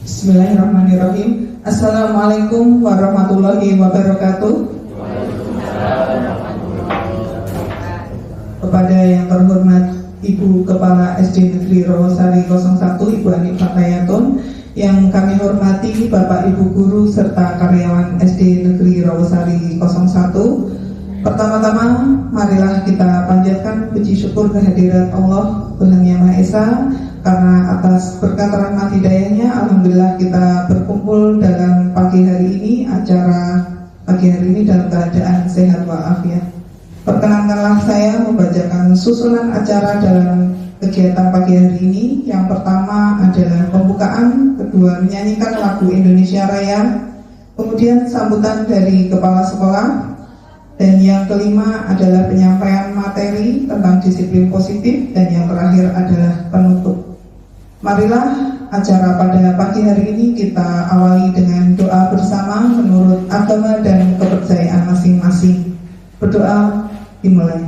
Bismillahirrahmanirrahim. Assalamualaikum warahmatullahi wabarakatuh. Kepada yang terhormat Ibu Kepala SD Negeri Rawasari 01, Ibu Ani Fatayatun, yang kami hormati Bapak Ibu Guru serta karyawan SD Negeri Rawasari 01. Pertama-tama, marilah kita panjatkan puji syukur kehadirat Allah Tuhan Yang Maha Esa, karena atas berkat rahmat hidayahnya, alhamdulillah kita berkumpul dalam pagi hari ini, acara pagi hari ini dalam keadaan sehat walafiat. Perkenankanlah saya membacakan susunan acara dalam kegiatan pagi hari ini. Yang pertama adalah pembukaan, kedua menyanyikan lagu Indonesia Raya, kemudian sambutan dari kepala sekolah, dan yang kelima adalah penyampaian materi tentang disiplin positif, dan yang terakhir adalah penutup. Marilah acara pada pagi hari ini kita awali dengan doa bersama menurut agama dan kepercayaan masing-masing. Berdoa dimulai.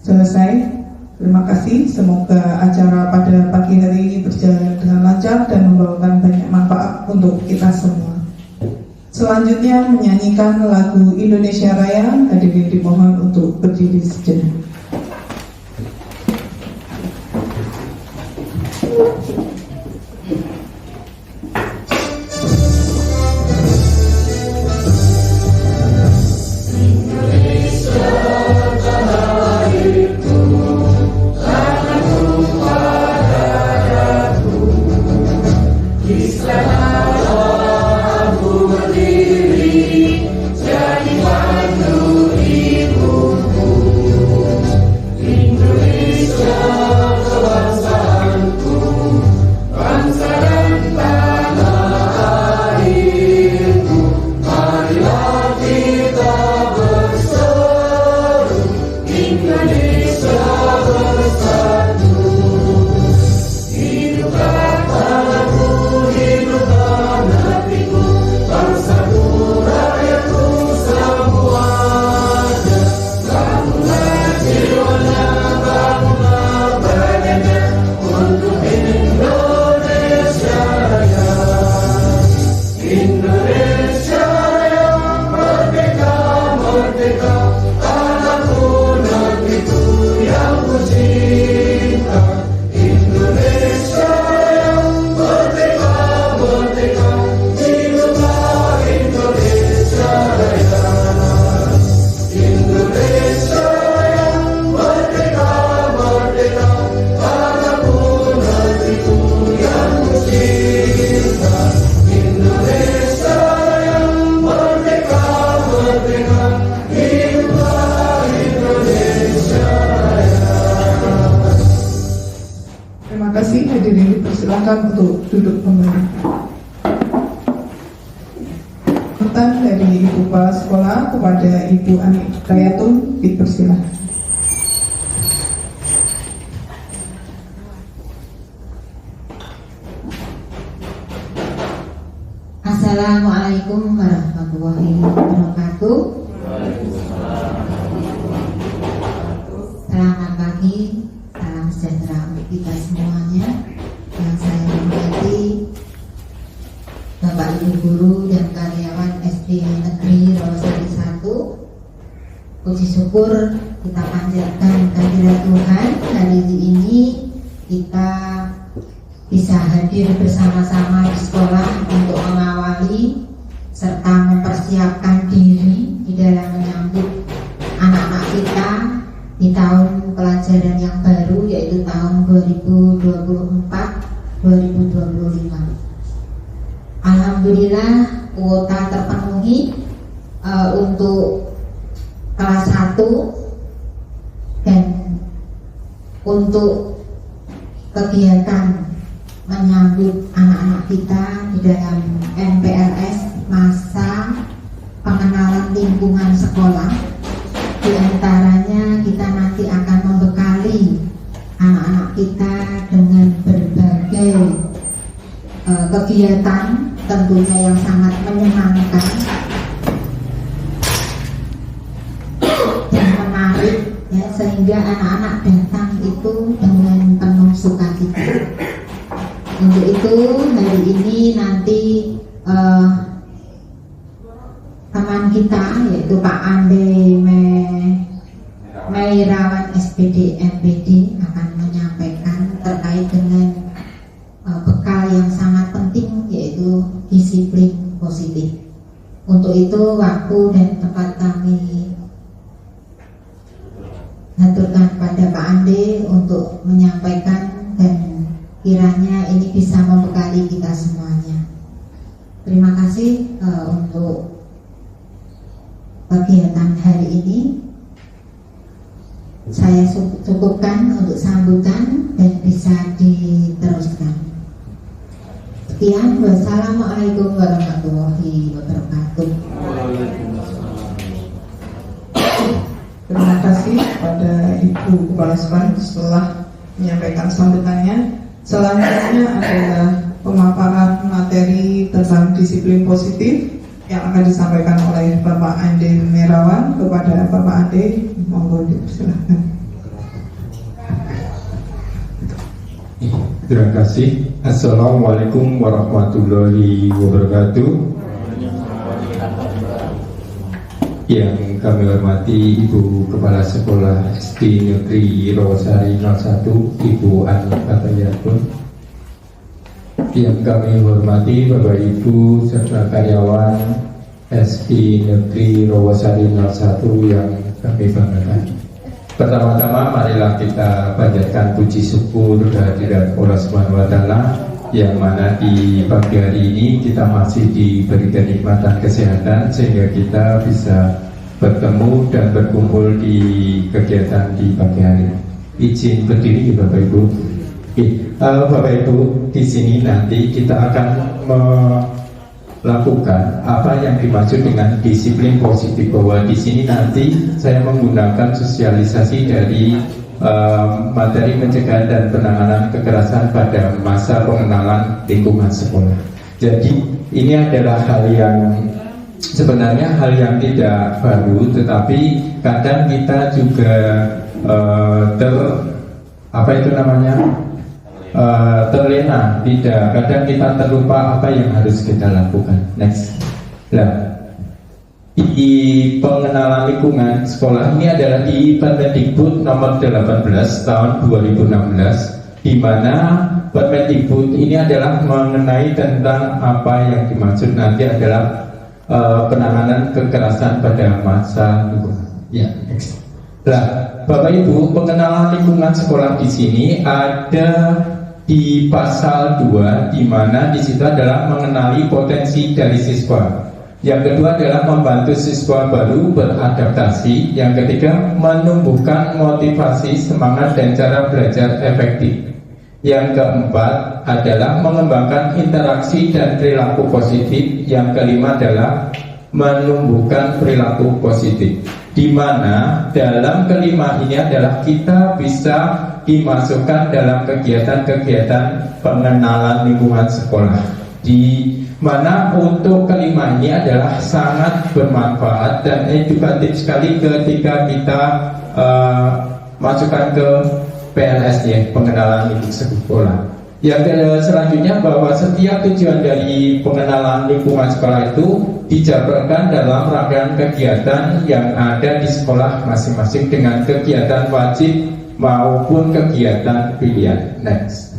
Selesai. Terima kasih. Semoga acara pada pagi hari ini berjalan dengan lancar dan membawakan banyak manfaat untuk kita semua. Selanjutnya menyanyikan lagu Indonesia Raya. Hadirin dimohon untuk berdiri sejenak. Silakan untuk duduk kembali. Pertanyaan dari Ibu Kepala Sekolah kepada Ibu Ani Fatayatun, dipersilakan. Assalamualaikum warahmatullahi wabarakatuh. Selamat pagi, salam sejahtera untuk kita semuanya. Yang saya hormati Bapak Ibu Guru dan karyawan SD Negeri Rawasari 1, puji syukur kita panjatkan kehadirat Tuhan. Hari ini kita bisa hadir bersama-sama di sekolah untuk mengawali serta mempersiapkan diri di dalam menyambut anak-anak kita di tahun pelajaran yang baru, yaitu tahun 2024-2025. Alhamdulillah kuota terpenuhi untuk kelas 1, dan untuk kegiatan menyambut anak-anak kita di dalam MPLS masa pengenalan lingkungan sekolah. Di antaranya kita nanti akan membekali anak-anak kita dengan berbagai kegiatan tentunya yang sangat menyenangkan dan menarik, ya, sehingga anak-anak datang itu dengan penuh Untuk itu hari ini nanti teman kita yaitu Pak Ande Meirawan SPD MPD akan menyampaikan terkait dengan bekal yang sangat penting yaitu disiplin positif. Untuk itu waktu dan tempat kami aturkan pada Pak Ande untuk menyampaikan, dan kiranya ini bisa membekali kita semuanya. Terima kasih untuk kegiatan hari ini. Saya cukupkan untuk sambutan dan bisa diteruskan. Sekian, wassalamualaikum warahmatullahi wabarakatuh. Terima kasih kepada Ibu Kepala Sekolah setelah menyampaikan sambutannya. Selanjutnya adalah pemaparan materi tentang disiplin positif yang akan disampaikan oleh Bapak Ande Meirawan. Kepada Bapak Ande, monggo dipersilakan. Terima kasih. Assalamualaikum warahmatullahi wabarakatuh. Yang kami hormati Ibu Kepala Sekolah SD Negeri Rawasari 01, Ibu Ani Patayatun. Yang kami hormati Bapak Ibu serta karyawan SD Negeri Rawasari 01 yang kami banggakan. Pertama-tama marilah kita panjatkan puji syukur kehadirat Allah Subhanahu wa Ta'ala, yang mana di pagi hari ini kita masih diberi kenikmatan kesehatan sehingga kita bisa bertemu dan berkumpul di kegiatan di pagi hari. Izin berdiri Bapak Ibu. Bapak Ibu, di sini nanti kita akan melakukan apa yang dimaksud dengan disiplin positif, bahwa di sini nanti saya menggunakan sosialisasi dari materi pencegahan dan penanganan kekerasan pada masa pengenalan lingkungan sekolah. Jadi ini adalah hal yang sebenarnya hal yang tidak baru, tetapi kadang kita juga terlena, kadang kita terlupa apa yang harus kita lakukan. Next. Nah, di pengenalan lingkungan sekolah ini adalah di Permendikbud nomor 18 tahun 2016, di mana Permendikbud ini adalah mengenai tentang apa yang dimaksud nanti adalah penanganan kekerasan pada masa lingkungan. Ya, next. Nah, Bapak Ibu, pengenalan lingkungan sekolah di sini ada di pasal 2, di mana di situ adalah mengenali potensi dari siswa. Yang kedua adalah membantu siswa baru beradaptasi. Yang ketiga, menumbuhkan motivasi, semangat, dan cara belajar efektif. Yang keempat adalah mengembangkan interaksi dan perilaku positif. Yang kelima adalah menumbuhkan perilaku positif, di mana dalam kelima ini adalah kita bisa dimasukkan dalam kegiatan-kegiatan pengenalan lingkungan sekolah, di mana untuk kelima ini adalah sangat bermanfaat dan edukatif sekali ketika kita masukkan ke PLS ya, pengenalan lingkungan sekolah. Yang selanjutnya, bahwa setiap tujuan dari pengenalan lingkungan sekolah itu dijabarkan dalam rangkaian kegiatan yang ada di sekolah masing-masing dengan kegiatan wajib maupun kegiatan pilihan. Next.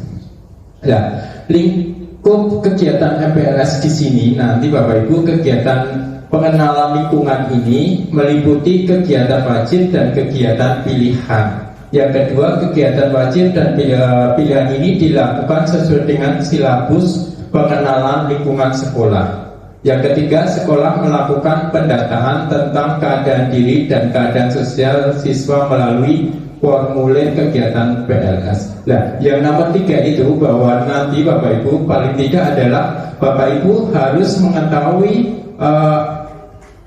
Ya, lingkup kegiatan MPLS di sini nanti Bapak Ibu, kegiatan pengenalan lingkungan ini meliputi kegiatan wajib dan kegiatan pilihan. Yang kedua, kegiatan wajib dan pilihan ini dilakukan sesuai dengan silabus pengenalan lingkungan sekolah. Yang ketiga, sekolah melakukan pendataan tentang keadaan diri dan keadaan sosial siswa melalui formulir kegiatan PLS. Nah, yang nomor 3 itu bahwa nanti Bapak Ibu paling tidak adalah Bapak Ibu harus mengetahui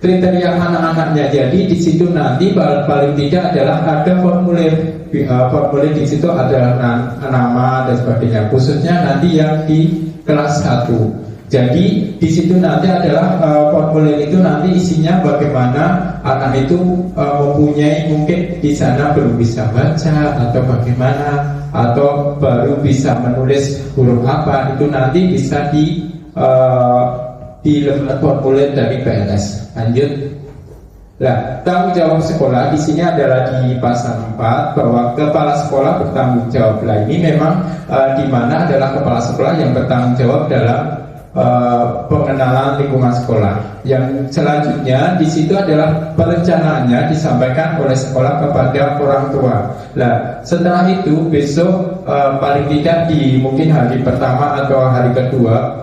kriteria anak-anaknya. Jadi di situ nanti paling tidak adalah ada formulir di situ ada nama dan sebagainya, khususnya nanti yang di kelas 1. Jadi di situ nanti adalah formulir itu nanti isinya bagaimana anak itu mempunyai mungkin di sana belum bisa baca atau bagaimana, atau baru bisa menulis huruf apa, itu nanti bisa di lembar formulir dari PNS. Lanjut. Nah, tanggung jawab sekolah di sini adalah di pasal 4 bahwa kepala sekolah bertanggung jawab. Nah, ini memang di mana adalah kepala sekolah yang bertanggung jawab dalam pengenalan lingkungan sekolah. Yang selanjutnya di situ adalah perencanaannya disampaikan oleh sekolah kepada orang tua. Nah, setelah itu besok paling tidak di mungkin hari pertama atau hari kedua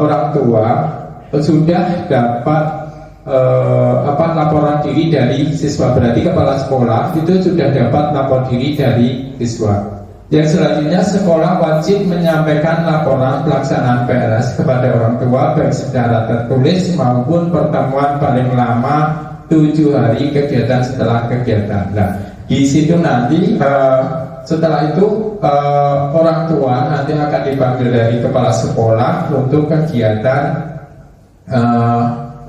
orang tua sudah dapat laporan diri dari siswa. Berarti kepala sekolah itu sudah dapat lapor diri dari siswa. Yang selanjutnya sekolah wajib menyampaikan laporan pelaksanaan PLS kepada orang tua baik secara tertulis maupun pertemuan paling lama 7 hari kegiatan setelah kegiatan. Nah, di situ nanti setelah itu orang tua nanti akan dipanggil dari kepala sekolah untuk kegiatan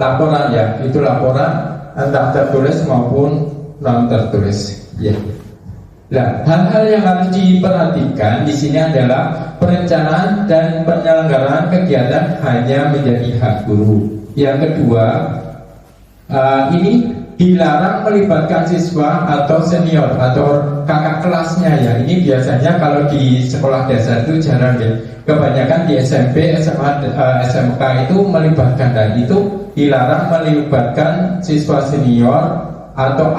laporan, ya, itu laporan entah tertulis maupun non tertulis. Ya. Nah, hal-hal yang harus diperhatikan di sini adalah perencanaan dan penyelenggaraan kegiatan hanya menjadi hak guru. Yang kedua, ini dilarang melibatkan siswa atau senior atau kakak kelasnya, ya. Ini biasanya kalau di sekolah dasar itu jarang, ya. Kebanyakan di SMP, SMA, SMK itu melibatkan, dan itu dilarang melibatkan siswa senior atau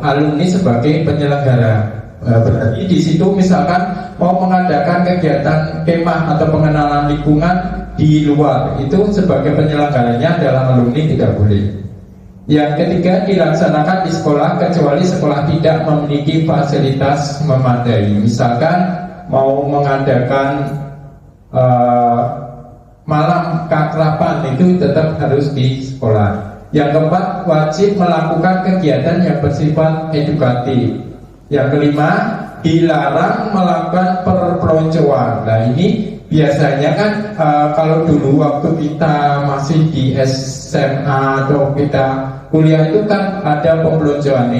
alumni sebagai penyelenggara. Berarti di situ misalkan mau mengadakan kegiatan kemah atau pengenalan lingkungan di luar, itu sebagai penyelenggaranya adalah alumni, tidak boleh. Yang ketiga, dilaksanakan di sekolah kecuali sekolah tidak memiliki fasilitas memadai. Misalkan mau mengadakan malam keakraban, itu tetap harus di sekolah. Yang keempat, wajib melakukan kegiatan yang bersifat edukatif. Yang kelima, dilarang melakukan perpeloncoan. Nah, ini biasanya kan kalau dulu waktu kita masih di SMA atau kita kuliah itu kan ada pembeloncoan.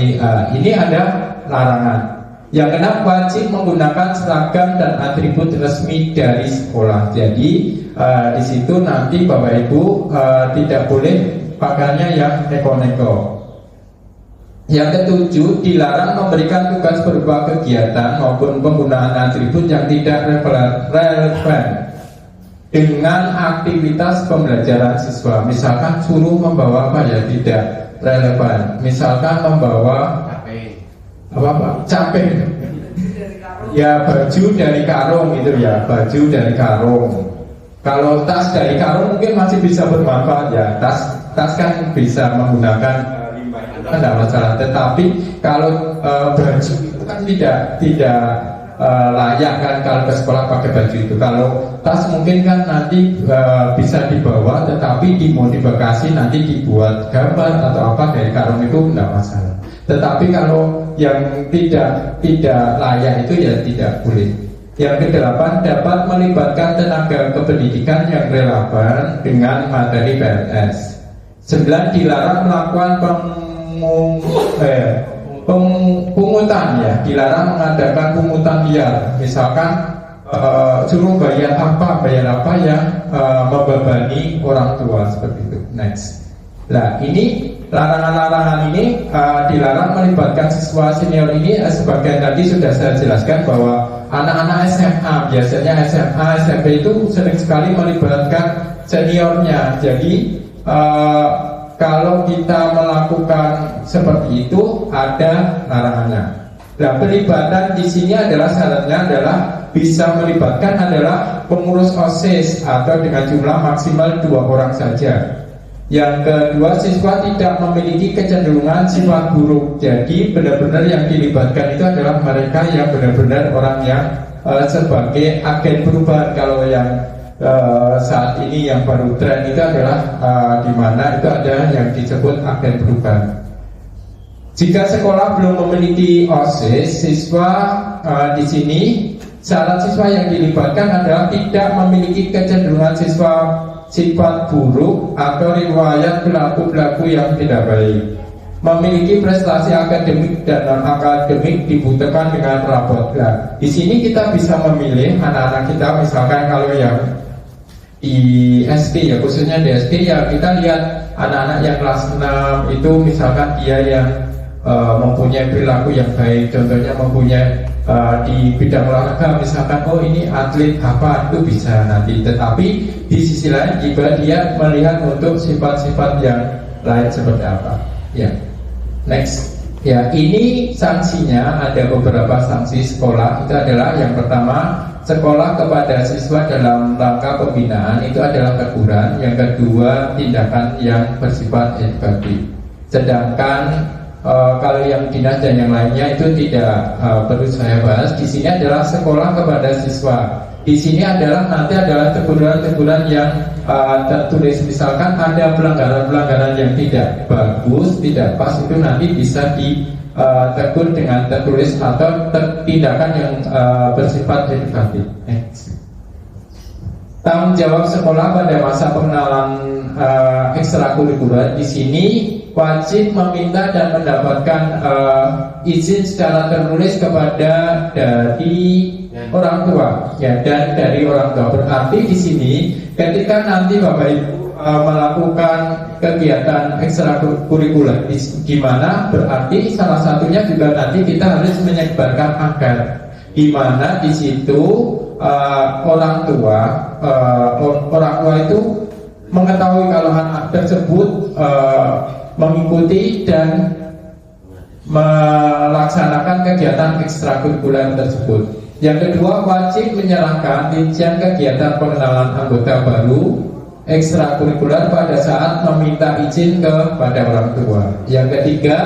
Ini ada larangan. Yang keenam, wajib menggunakan seragam dan atribut resmi dari sekolah. Jadi di situ nanti Bapak Ibu tidak boleh pakaiannya yang neko-neko. Yang ketujuh, dilarang memberikan tugas berupa kegiatan maupun penggunaan atribut yang tidak relevan dengan aktivitas pembelajaran siswa. Misalkan suruh membawa apa, ya, tidak relevan. Misalkan membawa capek, ya, baju dari karung gitu, ya, baju dari karung. Kalau tas dari karung mungkin masih bisa bermanfaat, ya, tas kan bisa menggunakan, tidak masalah. Tetapi kalau baju itu kan tidak layak kan kalau ke sekolah pakai baju itu. Kalau tas mungkin kan nanti bisa dibawa, tetapi dimodifikasi nanti dibuat gambar atau apa dari karung, itu tidak masalah. Tetapi kalau yang tidak layak itu, ya, tidak boleh. Yang kedelapan, dapat melibatkan tenaga kependidikan yang relevan dengan materi PNS. 9, dilarang melakukan pungutan, ya, dilarang mengadakan pungutan liar. Misalkan suruh bayar apa yang membebani orang tua, seperti itu. Next. Nah, ini larangan-larangan ini dilarang melibatkan siswa senior ini. Sebagian tadi sudah saya jelaskan bahwa anak-anak SMA, biasanya SMA, SMP itu sering sekali melibatkan seniornya. Jadi kalau kita melakukan seperti itu ada larangannya. Nah, pelibatan di sini adalah syaratnya adalah bisa melibatkan adalah pengurus OSIS atau dengan jumlah maksimal 2 orang saja. Yang kedua, siswa tidak memiliki kecenderungan sifat buruk. Jadi benar-benar yang dilibatkan itu adalah mereka yang benar-benar orang yang sebagai agen perubahan. Kalau yang saat ini yang baru tren itu adalah di mana itu ada yang disebut agen perubahan. Jika sekolah belum memiliki OSIS, siswa di sini syarat siswa yang dilibatkan adalah tidak memiliki kecenderungan sifat sifat buruk atau riwayat perilaku yang tidak baik. Memiliki prestasi akademik dan non akademik dibutuhkan dengan rapot. Nah, di sini kita bisa memilih anak-anak kita, misalkan kalau yang di SD ya, khususnya di SD ya, kita lihat anak-anak yang kelas 6 itu misalkan dia yang mempunyai perilaku yang baik, contohnya mempunyai di bidang olahraga misalkan, oh ini atlet apa, itu bisa nanti. Tetapi di sisi lain juga dia melihat untuk sifat-sifat yang lain seperti apa. Ya, next. Ya, ini sanksinya ada beberapa sanksi sekolah. Itu adalah yang pertama, sekolah kepada siswa dalam rangka pembinaan itu adalah teguran. Yang kedua, tindakan yang bersifat edukatif. Sedangkan kalau yang dinas dan yang lainnya itu tidak perlu saya bahas. Di sini adalah sekolah kepada siswa. Di sini adalah nanti adalah teguran-teguran yang tertulis. Misalkan ada pelanggaran-pelanggaran yang tidak bagus, tidak pas, itu nanti bisa ditegur dengan tertulis atau tindakan yang bersifat edukatif. Tanggung jawab sekolah pada masa pengenalan ekstrakurikuler di sini wajib meminta dan mendapatkan izin secara tertulis kepada dari orang tua, ya, dan dari orang tua. Berarti di sini ketika nanti Bapak Ibu melakukan kegiatan ekstrakurikuler, di mana berarti salah satunya juga nanti kita harus menyebarkan agar, di mana di situ orang tua itu mengetahui kalau anak tersebut mengikuti dan melaksanakan kegiatan ekstrakurikuler tersebut. Yang kedua, wajib menyerahkan rincian kegiatan pengenalan anggota baru ekstrakurikuler pada saat meminta izin kepada orang tua. Yang ketiga,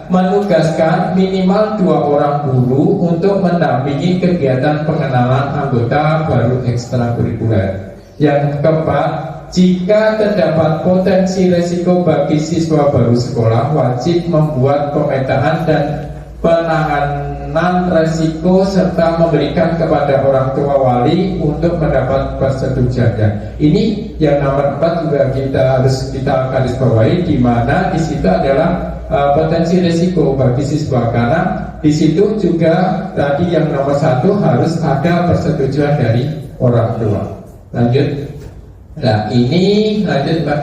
menugaskan minimal 2 orang guru untuk mendampingi kegiatan pengenalan anggota baru ekstrakurikuler. Yang keempat, jika terdapat potensi resiko bagi siswa baru sekolah, wajib membuat pemetaan dan penanganan resiko serta memberikan kepada orang tua wali untuk mendapat persetujuan. Ini yang nomor 4 juga kita garis bawahi, di mana di situ adalah potensi resiko bagi siswa, karena di situ juga tadi yang nomor 1 harus ada persetujuan dari orang tua. Lanjut. Nah, ini lanjut Pak.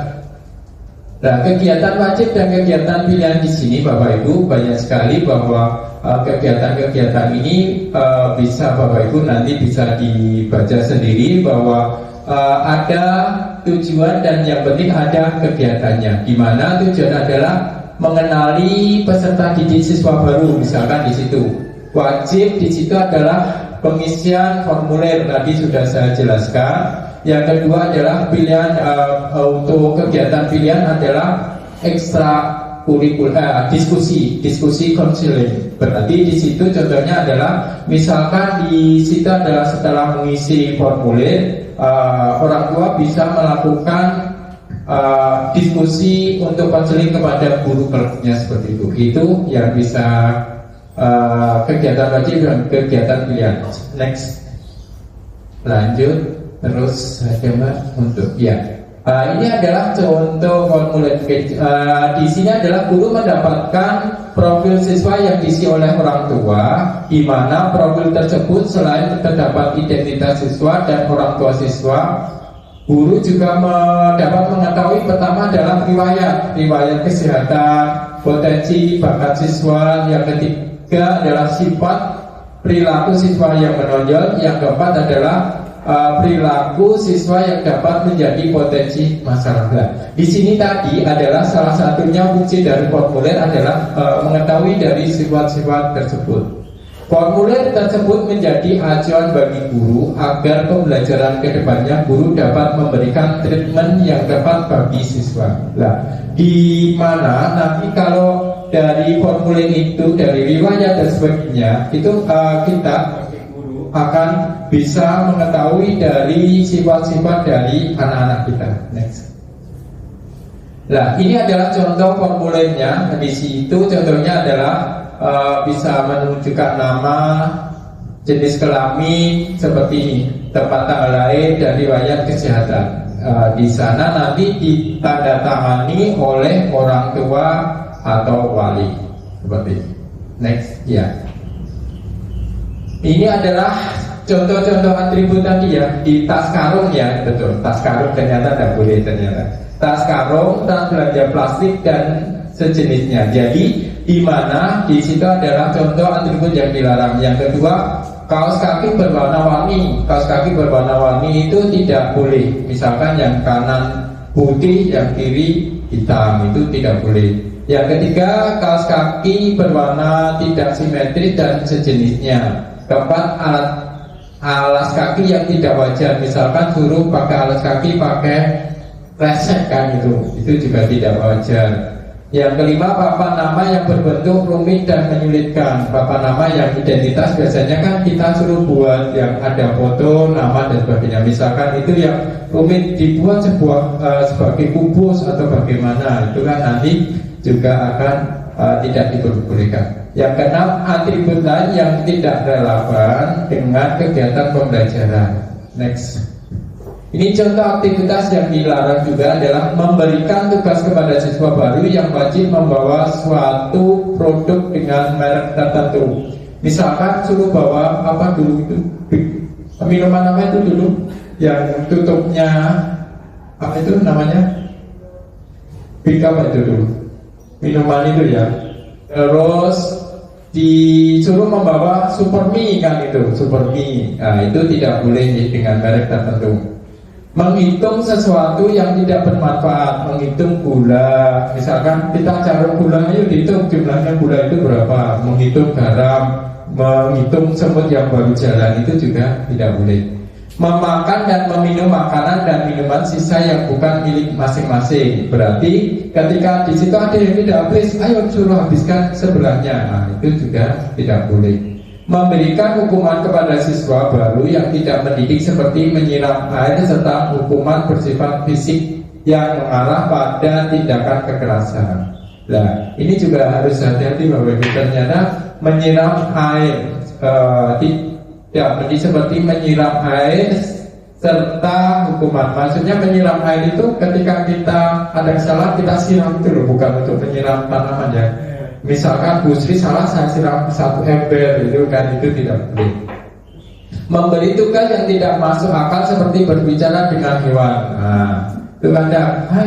Nah, kegiatan wajib dan kegiatan pilihan di sini Bapak Ibu banyak sekali, bahwa kegiatan-kegiatan ini bisa Bapak Ibu nanti bisa dibaca sendiri, bahwa ada tujuan dan yang penting ada kegiatannya. Di mana tujuan adalah mengenali peserta didik siswa baru, misalkan di situ. Wajib di situ adalah pengisian formulir, tadi sudah saya jelaskan. Yang kedua adalah pilihan untuk kegiatan pilihan adalah ekstrakurikuler, diskusi konseling. Berarti di situ contohnya adalah misalkan di situ adalah setelah mengisi formulir, orang tua bisa melakukan diskusi untuk konseling kepada guru kelasnya, seperti itu. Itu yang bisa kegiatan wajib dan kegiatan pilihan. Next, lanjut. Terus ada Mbak untuk ya. Ini adalah contoh formulir. Di sini adalah guru mendapatkan profil siswa yang diisi oleh orang tua, di mana profil tersebut selain terdapat identitas siswa dan orang tua siswa, guru juga dapat mengetahui pertama adalah riwayat kesehatan, potensi bakat siswa. Yang ketiga adalah sifat perilaku siswa yang menonjol. Yang keempat adalah perilaku siswa yang dapat menjadi potensi masalah. Di sini tadi adalah salah satunya fungsi dari formulir adalah mengetahui dari sifat-sifat tersebut. Formulir tersebut menjadi acuan bagi guru agar pembelajaran kedepannya guru dapat memberikan treatment yang tepat bagi siswa. Nah, di mana nanti kalau dari formulir itu, dari riwayat dan sebagainya, itu kita akan bisa mengetahui dari sifat-sifat dari anak-anak kita. Next. Nah, ini adalah contoh formulirnya. Di situ contohnya adalah bisa menunjukkan nama, jenis kelamin seperti ini, tempat tanggal lahir dan riwayat kesehatan. di sana nanti ditandatangani oleh orang tua atau wali seperti itu. Next, ya. Ini adalah contoh-contoh atribut tadi ya di tas karung ya, betul. Tas karung ternyata tidak boleh ternyata. Tas karung, tas belanja plastik dan sejenisnya. Jadi di mana di situ adalah contoh atribut yang dilarang. Yang kedua, kaos kaki berwarna-warni. Kaos kaki berwarna-warni itu tidak boleh. Misalkan yang kanan putih, yang kiri hitam, itu tidak boleh. Yang ketiga, kaos kaki berwarna tidak simetris dan sejenisnya. Keempat, alas kaki yang tidak wajar. Misalkan suruh pakai alas kaki pakai resek kan itu juga tidak wajar. Yang kelima, papan nama yang berbentuk rumit dan menyulitkan. Papan nama yang identitas biasanya kan kita suruh buat yang ada foto, nama dan sebagainya. Misalkan itu yang rumit dibuat sebagai kubus atau bagaimana, itu kan nanti juga akan tidak diperbolehkan. Yang keenam, atribut lain yang tidak relevan dengan kegiatan pembelajaran. Next. Ini contoh aktivitas yang dilarang juga adalah memberikan tugas kepada siswa baru yang wajib membawa suatu produk dengan merek tertentu. Misalkan suruh bawa apa dulu itu, minuman apa itu dulu, yang tutupnya apa itu namanya, Big apa itu dulu, minuman itu ya. Terus disuruh membawa Supermi kan itu, Supermi. Nah, itu tidak boleh dengan merek tertentu. Menghitung sesuatu yang tidak bermanfaat, menghitung gula, misalkan kita carung gula, ayo dihitung jumlahnya gula itu berapa, menghitung garam, menghitung semut yang baru jalan, itu juga tidak boleh. Memakan dan meminum makanan dan minuman sisa yang bukan milik masing-masing, berarti ketika di situ ada yang tidak habis, ayo suruh habiskan sebelahnya, nah, itu juga tidak boleh. Memberikan hukuman kepada siswa baru yang tidak mendidik seperti menyiram air serta hukuman bersifat fisik yang mengarah pada tindakan kekerasan. Nah, ini juga harus hati-hati bahwa ternyata menyiram air tidak mendidik seperti menyiram air serta hukuman. Maksudnya menyiram air itu ketika kita ada kesalahan kita siram itu loh, bukan untuk menyiram tanaman ya. Misalkan Bu Sri salah, saya siram 1 ember, itu kan itu tidak boleh. Memberi tugas yang tidak masuk akal seperti berbicara dengan hewan. Nah, itu ada, hai,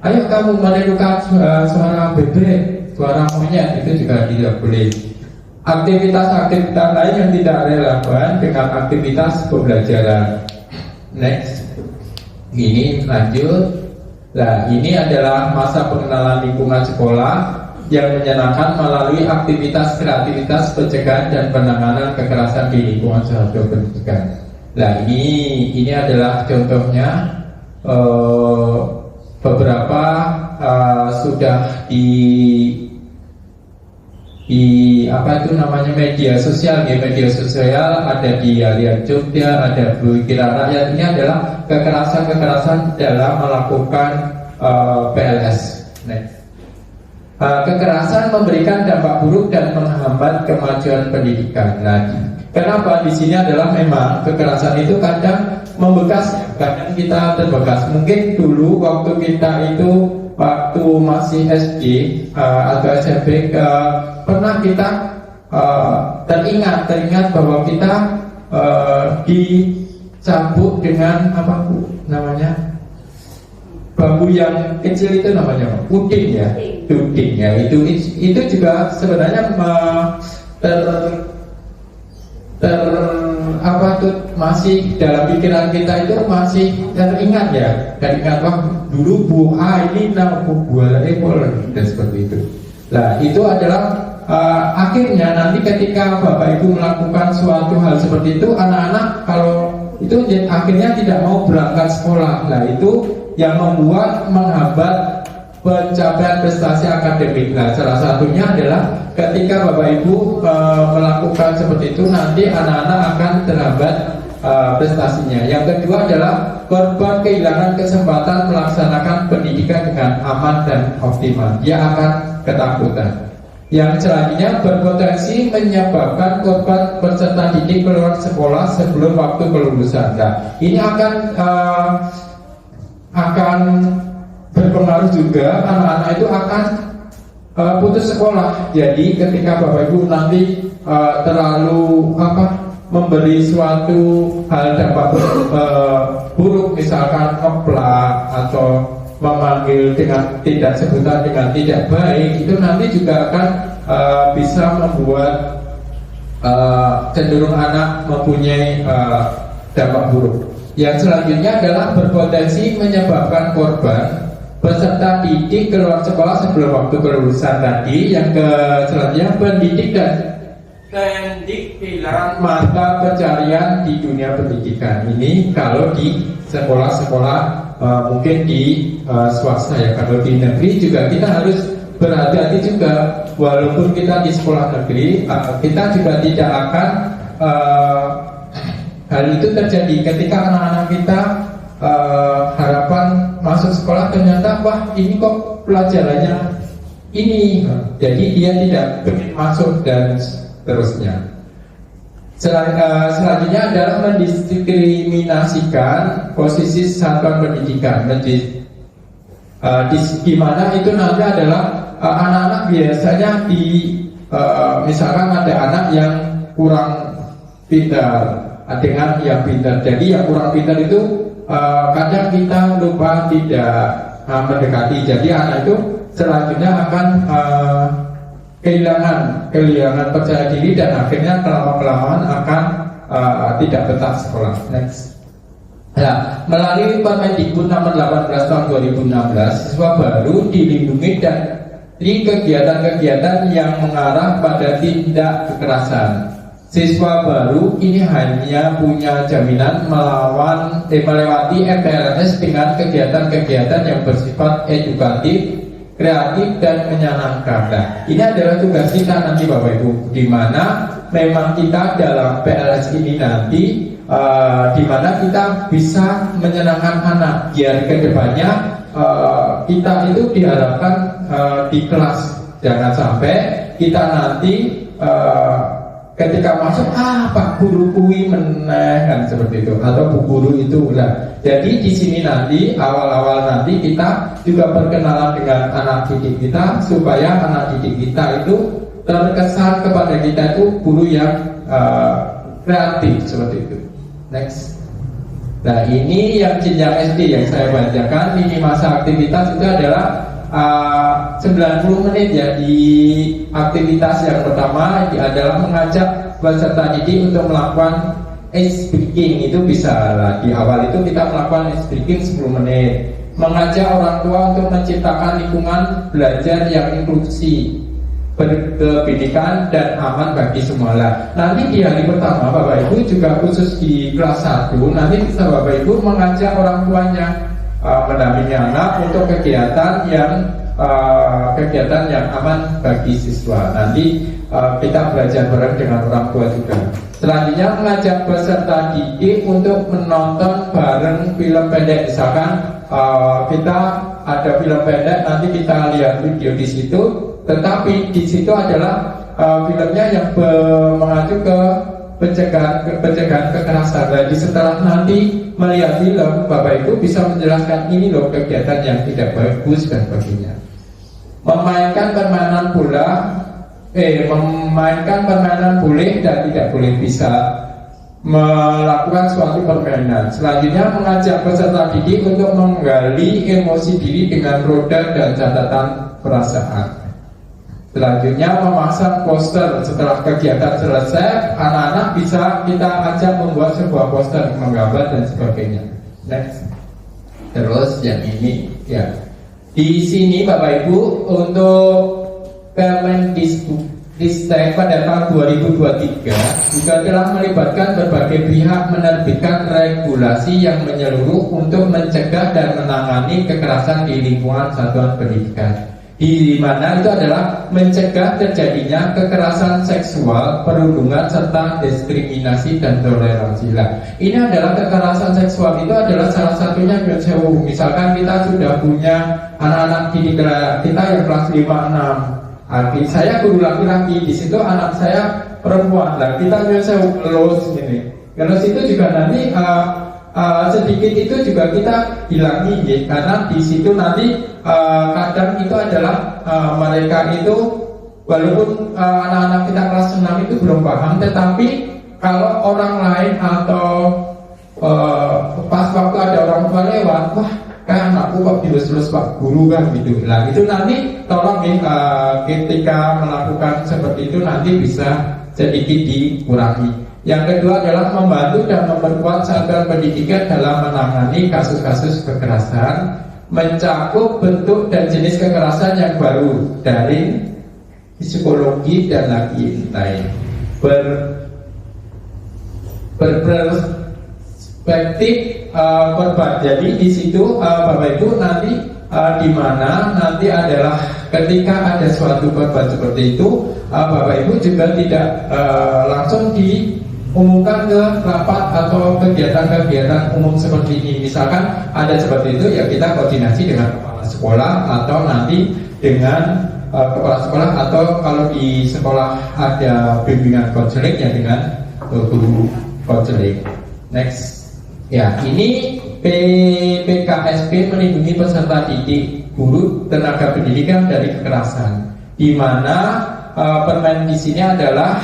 ayo kamu menirukan suara bebek, suara monyet, itu juga tidak boleh. Aktivitas-aktivitas lain yang tidak relevan dengan aktivitas pembelajaran. Next, ini lanjut. Nah, ini adalah masa pengenalan lingkungan sekolah yang menyenangkan melalui aktivitas kreativitas pencegahan dan penanganan kekerasan di lingkungan satuan pendidikan. Nah, ini adalah contohnya beberapa sudah di apa itu namanya media sosial ya, media sosial ada di Harian Jogja, ada Pikiran Rakyat. Ini adalah kekerasan dalam melakukan PLS. Next. Kekerasan memberikan dampak buruk dan menghambat kemajuan pendidikan. Nah, kenapa di sini adalah memang kekerasan itu kadang membekas, kadang kita terbekas. Mungkin dulu waktu kita itu waktu masih SD atau SMP pernah kita teringat bahwa kita dicambuk dengan apa namanya, bambu yang kecil itu namanya puding ya, puding ya, itu juga sebenarnya apa tuh masih dalam pikiran kita itu masih teringat ya, teringat wah dulu Bu A ini nama Bu Apple dan seperti itu. Nah, itu adalah akhirnya nanti ketika Bapak Ibu melakukan suatu hal seperti itu, anak-anak kalau itu akhirnya tidak mau berangkat sekolah. Nah, itu yang membuat menghambat pencapaian prestasi akademik. Nah, salah satunya adalah ketika Bapak Ibu melakukan seperti itu, nanti anak-anak akan terhambat prestasinya. Yang kedua adalah korban kehilangan kesempatan melaksanakan pendidikan dengan aman dan optimal. Dia akan ketakutan. Yang selanjutnya berpotensi menyebabkan korban peserta didik keluar sekolah sebelum waktu kelulusan. Nah, ini akan akan berpengaruh juga, anak-anak itu akan putus sekolah. Jadi ketika Bapak Ibu nanti terlalu memberi suatu hal dampak buruk, misalkan ngeplak atau memanggil dengan tidak sebutan dengan tidak baik, itu nanti juga akan bisa membuat cenderung anak mempunyai dampak buruk. Yang selanjutnya adalah berpotensi menyebabkan korban peserta didik keluar sekolah sebelum waktu kelulusan tadi. Yang selanjutnya pendidik dan pendidik kehilangan mata pencarian di dunia pendidikan. Ini kalau di sekolah-sekolah mungkin di swasta ya. Kalau di negeri juga kita harus berhati-hati juga. Walaupun kita di sekolah negeri, kita juga tidak akan hal itu terjadi ketika anak-anak kita harapan masuk sekolah ternyata wah ini kok pelajarannya ini, jadi dia tidak ingin masuk dan seterusnya. Selanjutnya adalah mendiskriminasikan posisi satuan pendidikan. Di mana itu nanti adalah anak-anak biasanya misalkan ada anak yang kurang pintar dengan yang pintar. Jadi yang kurang pintar itu kadang kita lupa tidak mendekati. Jadi anak itu selanjutnya akan kehilangan percaya diri dan akhirnya kelamaan akan tidak betah sekolah. Next. Nah, melalui Permendikbud nomor 18 tahun 2016, siswa baru dilindungi dari kegiatan-kegiatan yang mengarah pada tindak kekerasan. Siswa baru ini hanya punya jaminan melewati MPLS dengan kegiatan-kegiatan yang bersifat edukatif, kreatif, dan menyenangkan. Nah, ini adalah tugas kita nanti Bapak Ibu, di mana memang kita dalam PLS ini nanti di mana kita bisa menyenangkan anak, biar kedepannya kita itu diharapkan di kelas jangan sampai kita nanti ketika masuk Pak Guru kui meneh kan seperti itu, atau Bu Guru itu lah. Jadi di sini nanti awal-awal nanti kita juga berkenalan dengan anak didik kita supaya anak didik kita itu terkesan kepada kita itu guru yang kreatif seperti itu. Next. Nah ini yang jenjang SD yang saya bacakan, ini masa aktivitas itu adalah 90 menit ya. Di aktivitas yang pertama adalah mengajak peserta didik untuk melakukan ice breaking. Itu bisa lah, di awal itu kita melakukan ice breaking 10 menit. Mengajak orang tua untuk menciptakan lingkungan belajar yang inklusi, berpendidikan dan aman bagi semua lah. Nanti di hari pertama Bapak Ibu juga khusus di kelas 1 nanti bisa Bapak Ibu mengajak orang tuanya mendampingi anak untuk kegiatan yang aman bagi siswa. Nanti kita belajar bareng dengan orang tua juga. Selanjutnya mengajak peserta didik untuk menonton bareng film pendek. Misalkan kita ada film pendek, nanti kita lihat video di situ. Tetapi di situ adalah filmnya yang mengacu ke pencegahan kekerasan. Jadi setelah nanti melihat film, Bapak Ibu bisa menjelaskan ini loh kegiatan yang tidak bagus dan sebagainya. Memainkan permainan boleh dan tidak boleh, bisa melakukan suatu permainan. Selanjutnya mengajak peserta didik untuk menggali emosi diri dengan roda dan catatan perasaan. Selanjutnya memasang poster. Setelah kegiatan selesai, anak-anak bisa kita ajak membuat sebuah poster menggambar dan sebagainya. Next. Terus yang ini ya. Di sini Bapak Ibu untuk Kemendikbudristek pada tahun 2023 juga telah melibatkan berbagai pihak menerbitkan regulasi yang menyeluruh untuk mencegah dan menangani kekerasan di lingkungan satuan pendidikan. Di mana itu adalah mencegah terjadinya kekerasan seksual, perundungan serta diskriminasi dan toleransi. Ini adalah kekerasan seksual itu adalah salah satunya Yonsewu. Misalkan kita sudah punya anak-anak didik kita yang kelas 5-6. Saya guru laki-laki, di situ anak saya perempuan. Kita Yonsewu kelus ini. Kelus itu juga nanti sedikit itu juga kita hilangi ya, karena di situ nanti kadang itu adalah mereka itu walaupun anak-anak kita kelas 6 itu belum paham, tetapi kalau orang lain atau pas waktu ada orang tua lewat, wah kayak anakku kok dilus-lus Pak Guru kan gitu. Nah itu nanti tolong ketika melakukan seperti itu nanti bisa sedikit dikurangi. Yang kedua adalah membantu dan memperkuat satuan pendidikan dalam menangani kasus-kasus kekerasan, mencakup bentuk dan jenis kekerasan yang baru, daring, psikologi dan lain-lain. Berperspektif korban. Jadi di situ Bapak Ibu nanti di mana nanti adalah ketika ada suatu korban seperti itu, Bapak Ibu juga tidak langsung diumumkan ke rapat atau kegiatan-kegiatan umum seperti ini. Misalkan ada seperti itu, ya kita koordinasi dengan kepala sekolah atau nanti dengan kepala sekolah, atau kalau di sekolah ada bimbingan konseling ya dengan guru konseling. Next. Ya, ini PKSP melindungi peserta didik, guru, tenaga pendidikan dari kekerasan. Di mana permen di sini adalah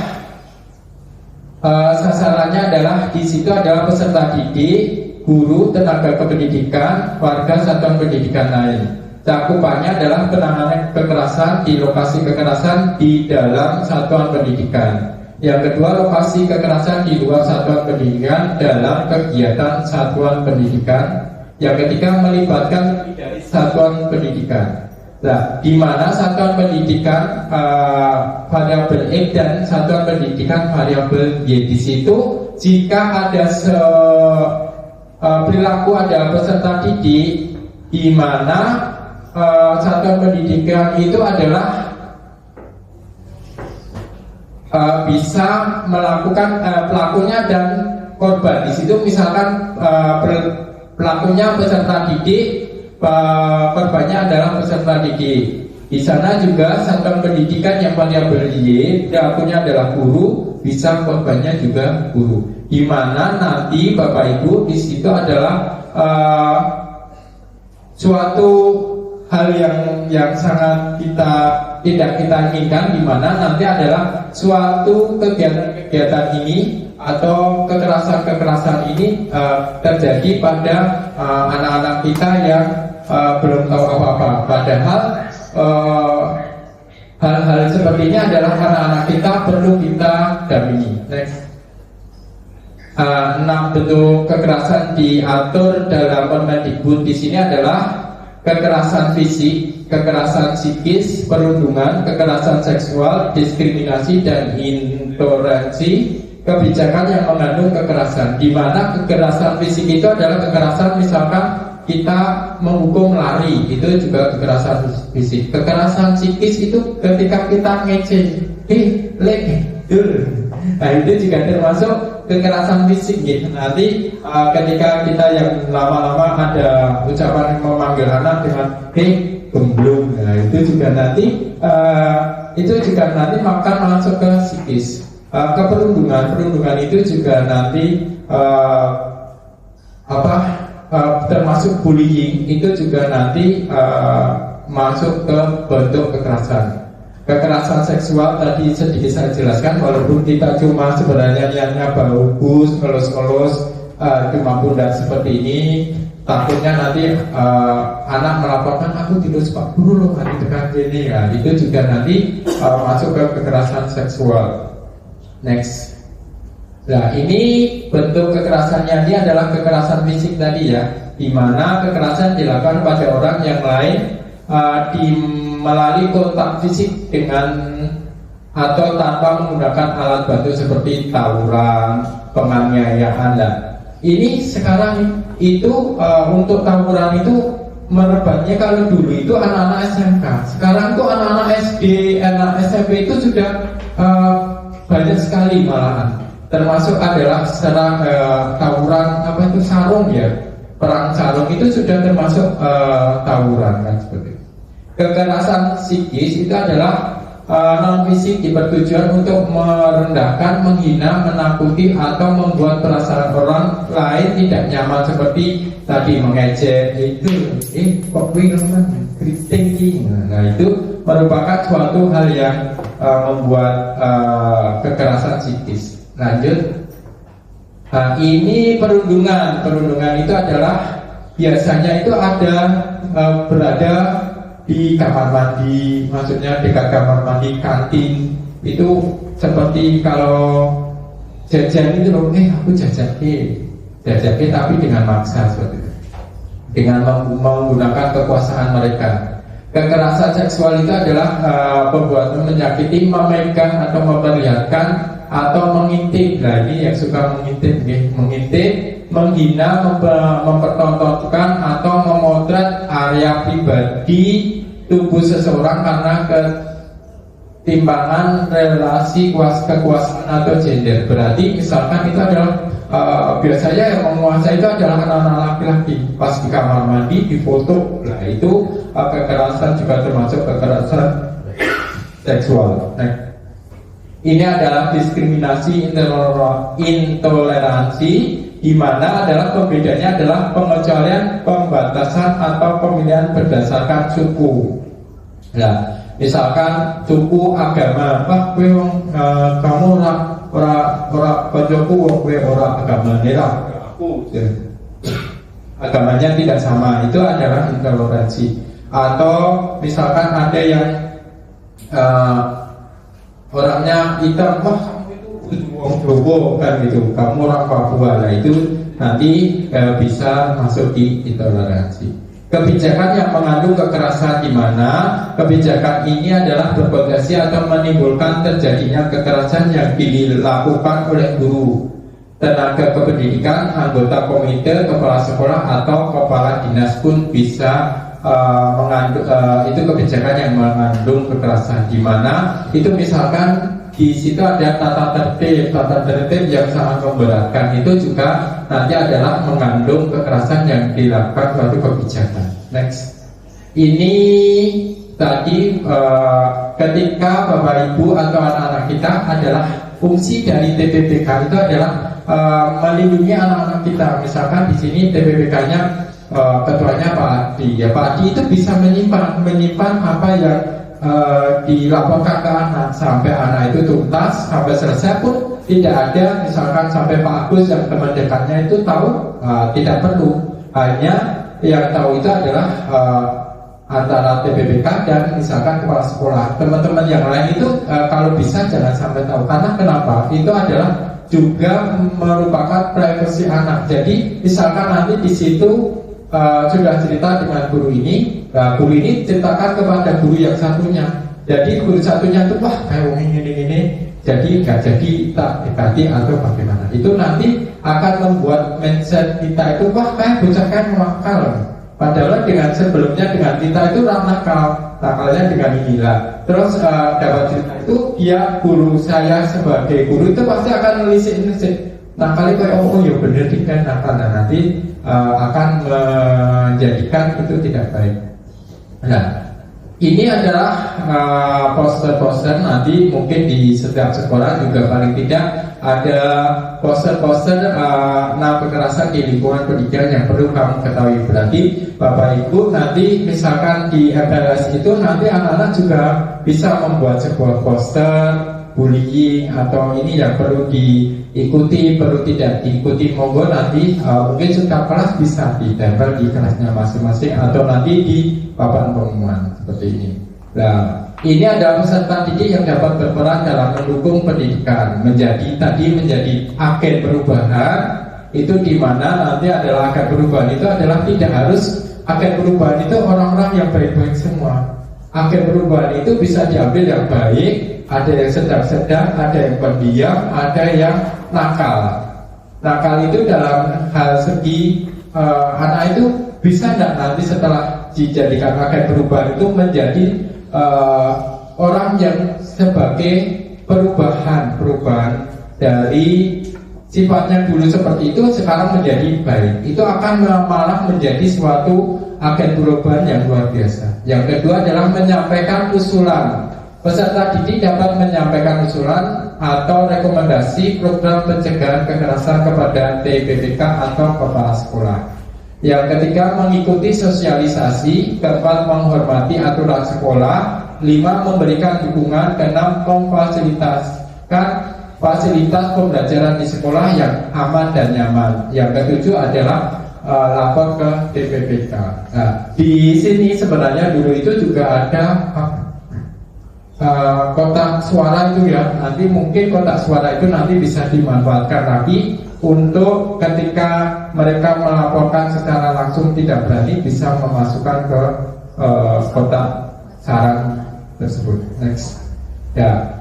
sasarannya adalah di situ adalah peserta didik, guru, tenaga kependidikan, warga satuan pendidikan lain. Cakupannya adalah penanganan kekerasan di lokasi kekerasan di dalam satuan pendidikan. Yang kedua, lokasi kekerasan di luar satuan pendidikan dalam kegiatan satuan pendidikan. Yang ketiga, melibatkan dari satuan pendidikan. Nah, di mana satuan pendidikan variabel X dan satuan pendidikan variabel Y. Di situ jika ada perilaku ada peserta didik di mana satuan pendidikan itu adalah bisa melakukan pelakunya dan korban. Di situ misalkan pelakunya peserta didik, korbannya adalah peserta didik. Di sana juga satuan pendidikan yang variabel Y, pelakunya adalah guru, bisa korbannya juga guru. Di mana nanti Bapak Ibu di situ adalah suatu hal yang sangat tidak kita inginkan, di mana nanti adalah suatu kegiatan-kegiatan ini atau kekerasan ini terjadi pada anak-anak kita yang belum tahu apa-apa. Padahal hal-hal seperti ini adalah anak-anak kita perlu kita dampingi. Next. 6 bentuk kekerasan diatur dalam Permendikbud di sini adalah kekerasan fisik, kekerasan psikis, perundungan, kekerasan seksual, diskriminasi, dan intoleransi, kebijakan yang mengandung kekerasan. Di mana kekerasan fisik itu adalah kekerasan, misalkan kita menghukum lari, itu juga kekerasan fisik. Kekerasan psikis itu ketika kita ngece, nah itu juga termasuk kekerasan fisik gitu. Nanti ketika kita yang lama-lama ada ucapan memanggil anak dengan gemblung, nah itu juga nanti akan masuk ke psikis. Perundungan itu juga nanti termasuk bullying, itu juga nanti masuk ke bentuk kekerasan. Kekerasan seksual tadi sedikit saya jelaskan, walaupun kita cuma sebenarnya niatnya bagus, ngelus-ngelus, cuma pundak seperti ini, takutnya nanti anak melaporkan aku dilus Pak Guru loh, nanti tekan gini, ya itu juga nanti masuk ke kekerasan seksual. Next. Nah ini bentuk kekerasannya ini adalah kekerasan fisik tadi ya, di mana kekerasan dilakukan pada orang yang lain melalui kontak fisik dengan atau tanpa menggunakan alat bantu seperti tawuran, penganiayaan. Nah, ini sekarang itu untuk tawuran itu merebaknya, kalau dulu itu anak-anak SMK, sekarang tuh anak-anak SD, anak SMP itu sudah banyak sekali malahan. Termasuk adalah secara tawuran sarung ya, perang sarung itu sudah termasuk tawuran kan seperti itu. Kekerasan psikis itu adalah non fisik bertujuan untuk merendahkan, menghina, menakuti atau membuat perasaan orang lain tidak nyaman seperti tadi mengejek itu, kok kritik. Nah itu merupakan suatu hal yang membuat kekerasan psikis. Lanjut. Nah, ini perundungan. Perundungan itu adalah biasanya itu ada berada di kamar mandi, maksudnya dekat kamar mandi, kantin. Itu seperti kalau jajan itu loh, aku jajan tapi dengan maksa seperti itu, dengan menggunakan kekuasaan mereka. Kekerasan seksual itu adalah perbuatan menyakiti, memegang atau memperlihatkan atau mengintip. Nah ini yang suka mengintip, menghina, mempertontonkan atau memotret area pribadi tubuh seseorang karena ketimpangan relasi kekuasaan atau gender. Berarti misalkan itu adalah biasanya yang menguasai itu adalah anak-anak laki-laki. Pas di kamar mandi difoto, nah itu kekerasan juga termasuk kekerasan seksual. Nah, ini adalah diskriminasi intoleransi, di mana adalah pembedanya adalah pengecualian, pembatasan atau pemilihan berdasarkan suku. Nah, misalkan suku, agama, kamu ora kancaku kowe ora agamane lah aku. Agamanya tidak sama, itu adalah intoleransi. Atau misalkan ada yang orangnya hitam, kamu itu wong Jawa kan gitu, kamu orang Papua, lah itu nanti bisa masuk di intoleransi. Kebijakan yang mengandung kekerasan, di mana kebijakan ini adalah berpotensi atau menimbulkan terjadinya kekerasan yang dilakukan oleh guru, tenaga kependidikan, anggota komite, kepala sekolah atau kepala dinas pun bisa mengandung itu kebijakan yang mengandung kekerasan, di mana itu misalkan di situ ada tata tertib yang sangat memberatkan, itu juga nanti adalah mengandung kekerasan yang dilakukan suatu kebijakan. Next, ini tadi ketika Bapak Ibu atau anak-anak kita adalah fungsi dari TPPK itu adalah melindungi anak-anak kita. Misalkan di sini TPPK-nya ketuanya Pak Adi, ya Pak Adi itu bisa menyimpan apa yang dilaporkan ke anak sampai anak itu tuntas, sampai selesai pun tidak ada misalkan sampai Pak Agus yang teman dekatnya itu tahu, tidak perlu, hanya yang tahu itu adalah antara TPPK dan misalkan kepala sekolah. Teman-teman yang lain itu kalau bisa jangan sampai tahu, karena kenapa? Itu adalah juga merupakan privasi anak. Jadi misalkan nanti di situ sudah cerita dengan guru ini, guru ini ceritakan kepada guru yang satunya. Jadi guru satunya itu kayak ini, jadi nggak jadi tak dekati atau bagaimana. Itu nanti akan membuat mindset kita itu kayak bocah kan nakal. Padahal dengan sebelumnya dengan kita itu nakalnya dengan inilah. Terus dapat cerita itu dia guru saya sebagai guru itu pasti akan nelisik. Nah kali kayak ya bener kan nakal, dan nanti akan menjadikan itu tidak baik. Nah ini adalah poster-poster, nanti mungkin di setiap sekolah juga paling tidak ada poster-poster kekerasan di lingkungan pendidikan yang perlu kamu ketahui. Berarti Bapak Ibu nanti misalkan di MPLS itu nanti anak-anak juga bisa membuat sebuah poster bullying atau ini yang perlu diikuti, perlu tidak diikuti, monggo nanti mungkin setiap kelas bisa ditempel di kelasnya masing-masing atau nanti di papan pengumuman seperti ini. Nah, ini adalah peserta didik yang dapat berperan dalam mendukung pendidikan, menjadi agen perubahan. Itu di mana nanti adalah agen perubahan itu adalah tidak harus agen perubahan itu orang-orang yang baik-baik semua. Agen perubahan itu bisa diambil yang baik, ada yang sedang-sedang, ada yang pendiam, ada yang nakal. Nakal itu dalam hal segi anak itu bisa tidak nanti setelah dijadikan agen perubahan itu menjadi orang yang sebagai perubahan dari sifatnya dulu seperti itu sekarang menjadi baik. Itu akan malah menjadi suatu agen perubahan yang luar biasa. Yang kedua adalah menyampaikan usulan. Peserta didik dapat menyampaikan usulan atau rekomendasi program pencegahan kekerasan kepada TPPK atau kepala sekolah. Yang ketiga, mengikuti sosialisasi. Keempat, menghormati aturan sekolah. 5, memberikan dukungan. Keenam, memfasilitasikan fasilitas pembelajaran di sekolah yang aman dan nyaman. Yang ketujuh adalah lapor ke TPPK. Nah, di sini sebenarnya dulu itu juga ada kotak suara itu ya. Nanti mungkin kotak suara itu nanti bisa dimanfaatkan lagi untuk ketika mereka melaporkan secara langsung tidak berani, bisa memasukkan ke kotak saran tersebut. Next. Ya.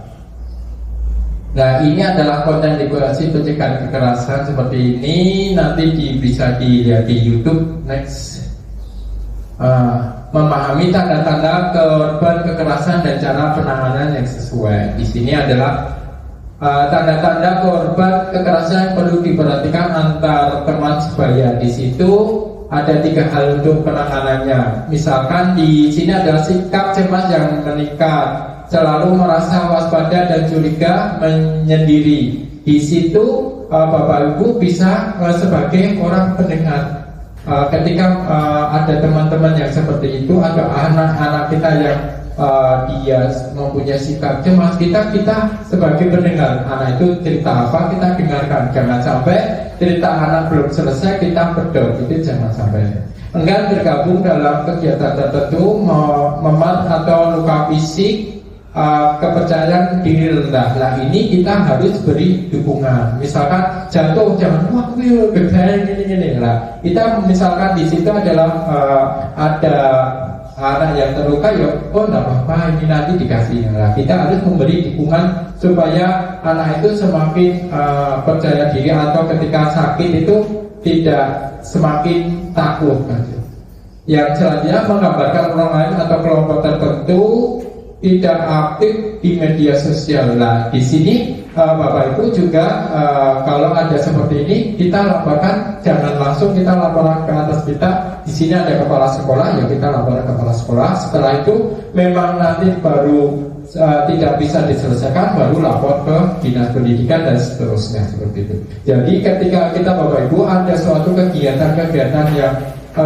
Nah, ini adalah konten edukasi pencegahan kekerasan seperti ini. Nanti bisa dilihat di YouTube. Next. Memahami tanda-tanda korban kekerasan dan cara penanganan yang sesuai. Di sini adalah tanda-tanda korban kekerasan yang perlu diperhatikan antar teman sebaya. Di situ ada 3 hal untuk penanganannya. Misalkan di sini adalah sikap cemas yang meningkat, selalu merasa waspada dan curiga, menyendiri. Di situ Bapak Ibu bisa sebagai orang pendengar. Ketika ada teman-teman yang seperti itu, ada anak-anak kita yang dia mempunyai sikap cemas, kita sebagai pendengar, anak itu cerita apa kita dengarkan. Jangan sampai cerita anak belum selesai kita bedol, itu jangan sampai. Enggan bergabung dalam kegiatan tertentu, memar atau luka fisik, kepercayaan diri rendah. Nah, ini kita harus beri dukungan. Misalkan jatuh, jangan wah gede ini lah. Kita misalkan di situ adalah ada anak yang terluka, ya oh enggak apa-apa, ini nanti dikasih. Nah, kita harus memberi dukungan supaya anak itu semakin percaya diri, atau ketika sakit itu tidak semakin takut. Yang selanjutnya, menggambarkan orang lain atau kelompok tertentu tidak aktif di media sosial. Nah, di sini Bapak Ibu juga kalau ada seperti ini, kita laporkan, jangan langsung kita laporan ke atas kita. Di sini ada kepala sekolah, ya kita laporan ke kepala sekolah. Setelah itu memang nanti baru tidak bisa diselesaikan, baru lapor ke dinas pendidikan dan seterusnya, seperti itu. Jadi ketika kita Bapak Ibu ada suatu kegiatan-kegiatan yang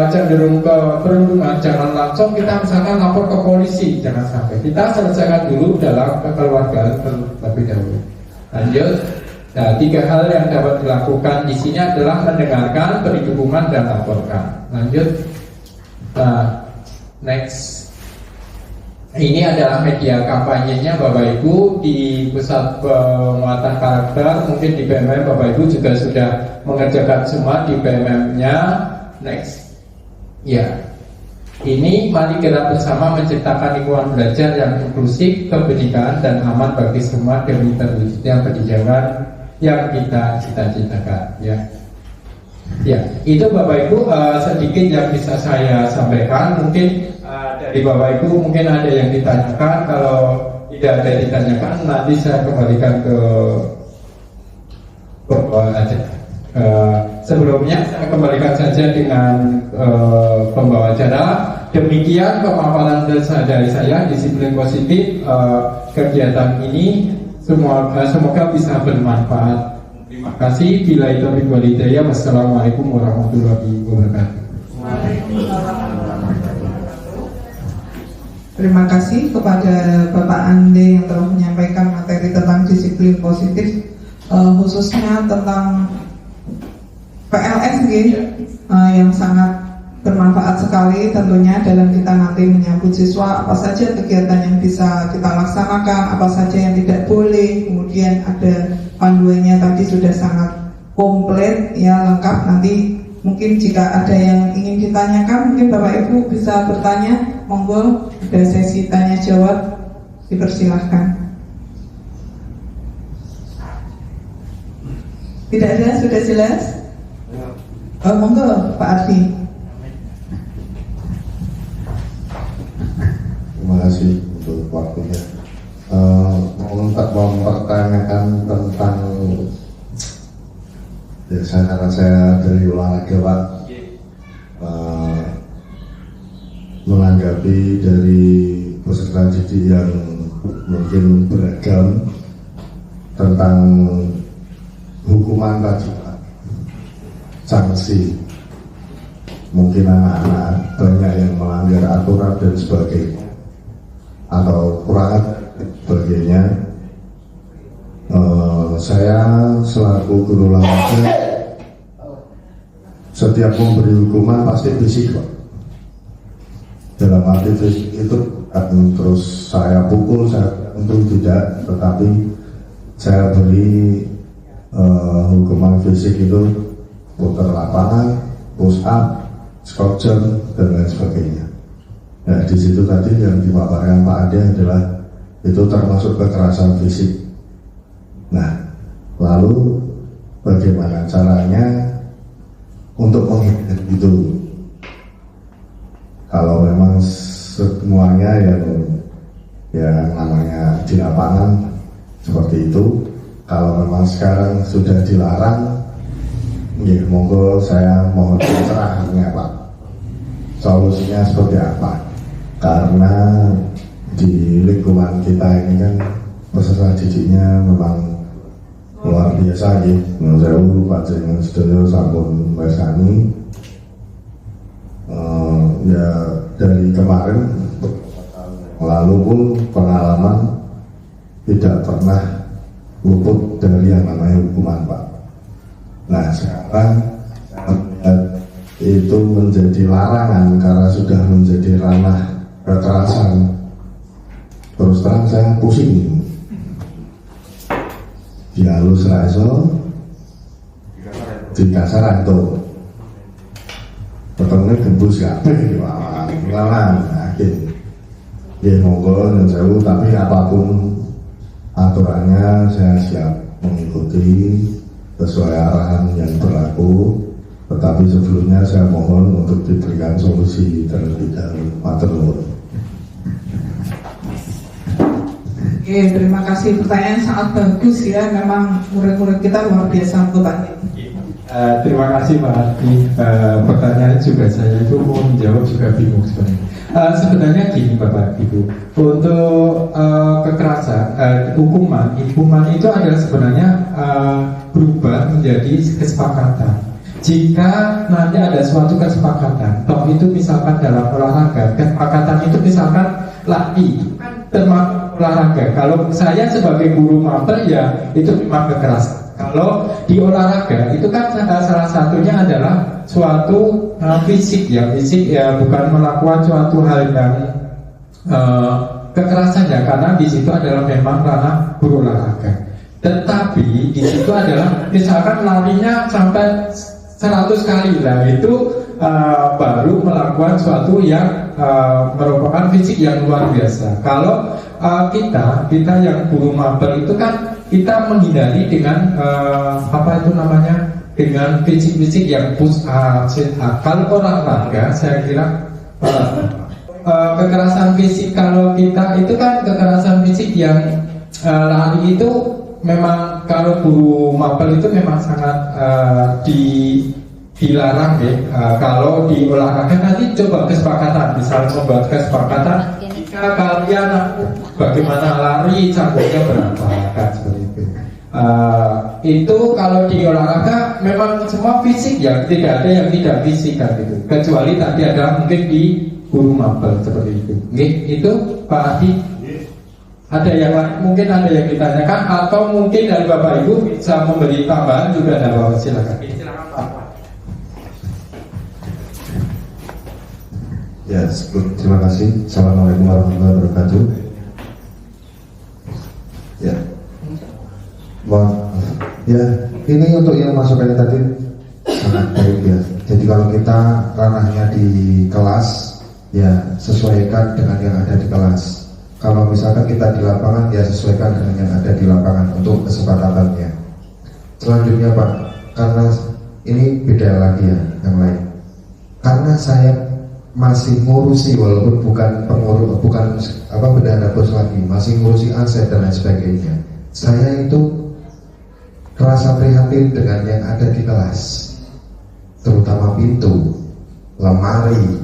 cenderung ke perundungan, jangan langsung kita misalkan lapor ke polisi, jangan sampai. Kita selesaikan dulu dalam kekeluargaan terlebih dahulu. Lanjut. Nah, 3 hal yang dapat dilakukan di sini adalah mendengarkan, beri dukungan, dan laporkan. Lanjut. Next. Ini adalah media kampanyenya Bapak Ibu di pusat penguatan karakter. Mungkin di PMM Bapak Ibu juga sudah mengerjakan semua di PMM-nya. Next. Ya, ini mari kita bersama menciptakan lingkungan belajar yang inklusif, kebenekaan dan aman bagi semua demi terwujudnya pendidikan yang kita cita-citakan. Ya, itu Bapak Ibu sedikit yang bisa saya sampaikan. Mungkin dari Bapak Ibu mungkin ada yang ditanyakan. Kalau tidak ada yang ditanyakan, nanti saya kembalikan ke bawah aja. Sebelumnya saya kembalikan saja dengan pembawa acara. Demikian pemaparan dari saya, disiplin positif. Kegiatan ini semoga bisa bermanfaat. Terima kasih. Bila itu hidayah. Wassalamualaikum warahmatullahi wabarakatuh. Terima kasih kepada Bapak Ande yang telah menyampaikan materi tentang disiplin positif, khususnya tentang PLSG yang sangat bermanfaat sekali tentunya dalam kita nanti menyambut siswa. Apa saja kegiatan yang bisa kita laksanakan, apa saja yang tidak boleh. Kemudian ada panduannya tadi sudah sangat komplit ya, lengkap. Nanti mungkin jika ada yang ingin ditanyakan, mungkin Bapak Ibu bisa bertanya. Monggo, ada sesi tanya jawab, dipersilahkan. Tidak ada, sudah jelas? Monggo Pak Arfi. Terima kasih untuk waktunya. Mempertanyakan tentang karena saya dari olahraga Pak, menanggapi dari peserta didik yang mungkin beragam tentang hukuman tadi, sanksi. Mungkin anak-anak banyak yang melanggar aturan dan sebagainya, atau kurang sebagainya. Saya selaku guru olahraga, setiap memberi hukuman pasti fisik, Pak. Dalam arti fisik itu terus saya pukul, saya tentu tidak, tetapi saya beri hukuman fisik itu putar lapangan, push up, squat jump, dan lain sebagainya. Nah, di situ tadi yang dipaparkan Pak Ade adalah itu termasuk kekerasan fisik. Nah, lalu bagaimana caranya untuk menghindari itu? Kalau memang semuanya yang namanya di lapangan seperti itu, kalau memang sekarang sudah dilarang, ya monggo saya mohon pencerahannya Pak. Solusinya seperti apa? Karena di lingkungan kita ini kan peserta didiknya memang luar biasa ya. Saya Pak Jenderal Sedaya sampun mesani. Ya dari kemarin lalu pun pengalaman tidak pernah luput dari yang namanya hukuman Pak. Nah sekarang itu menjadi larangan karena sudah menjadi ranah kekerasan. Terus terang saya pusing. Dihalus raiso, di kasar itu ketemu gembus kabeh lawan yakin. Ya monggo nyuwun sewu, tapi apapun aturannya saya siap mengikuti sesuai arahan yang berlaku. Tetapi sebelumnya saya mohon untuk diberikan solusi terlebih dahulu. Matur nuwun. Oke, terima kasih, pertanyaan sangat bagus ya. Memang murid-murid kita luar biasa bertanya. Terima kasih Pak Ardi. Pertanyaan juga saya itu mau menjawab juga bingung sebenarnya. Sebenarnya gini Bapak Ibu, untuk kekerasan, hukuman itu adalah sebenarnya berubah menjadi kesepakatan. Jika nanti ada suatu kesepakatan, toh itu misalkan dalam olahraga, kesepakatan itu misalkan lari, termasuk olahraga. Kalau saya sebagai guru mater ya itu memang kekerasan. Kalau di olahraga itu kan salah satunya adalah suatu fisik ya, bukan melakukan suatu hal yang kekerasan ya, karena di situ adalah memang ranah berolahraga. Tetapi di situ adalah misalkan larinya sampai 100 kali lah, itu baru melakukan suatu yang merupakan fisik yang luar biasa. Kalau kita yang guru mater itu kan kita menghindari dengan dengan fisik-fisik yang push up, sit up. Kalau olahraga saya kira kekerasan fisik kalau kita itu kan kekerasan fisik yang lari itu memang kalau guru mapel itu memang sangat dilarang ya. Kalau di olahraga nanti coba kesepakatan, misalnya membuat kesepakatan jika kalian bagaimana lari cabutnya berapa kan seperti itu. Itu kalau di olahraga memang semua fisik ya, tidak ada yang tidak fisik kan gitu. Kecuali tadi ada mungkin di guru mapel seperti itu. Oke, itu Pak Adi. Ada yang lain, mungkin ada yang ditanyakan atau mungkin dari Bapak Ibu bisa memberi tambahan juga, ada Bapak, silakan. Ya, terima kasih. Assalamualaikum warahmatullahi wabarakatuh. Ya, ya, ini untuk yang masukannya tadi sangat baik ya. Jadi kalau kita ranahnya di kelas, ya sesuaikan dengan yang ada di kelas. Kalau misalkan kita di lapangan, ya sesuaikan dengan yang ada di lapangan untuk kesepakatannya. Selanjutnya Pak, karena ini beda lagi ya yang lain. Karena saya masih ngurusi, walaupun bukan pengurus, bukan bendahara bos lagi, masih ngurusi aset dan lain sebagainya. Saya itu merasa prihatin dengan yang ada di kelas, terutama pintu, lemari,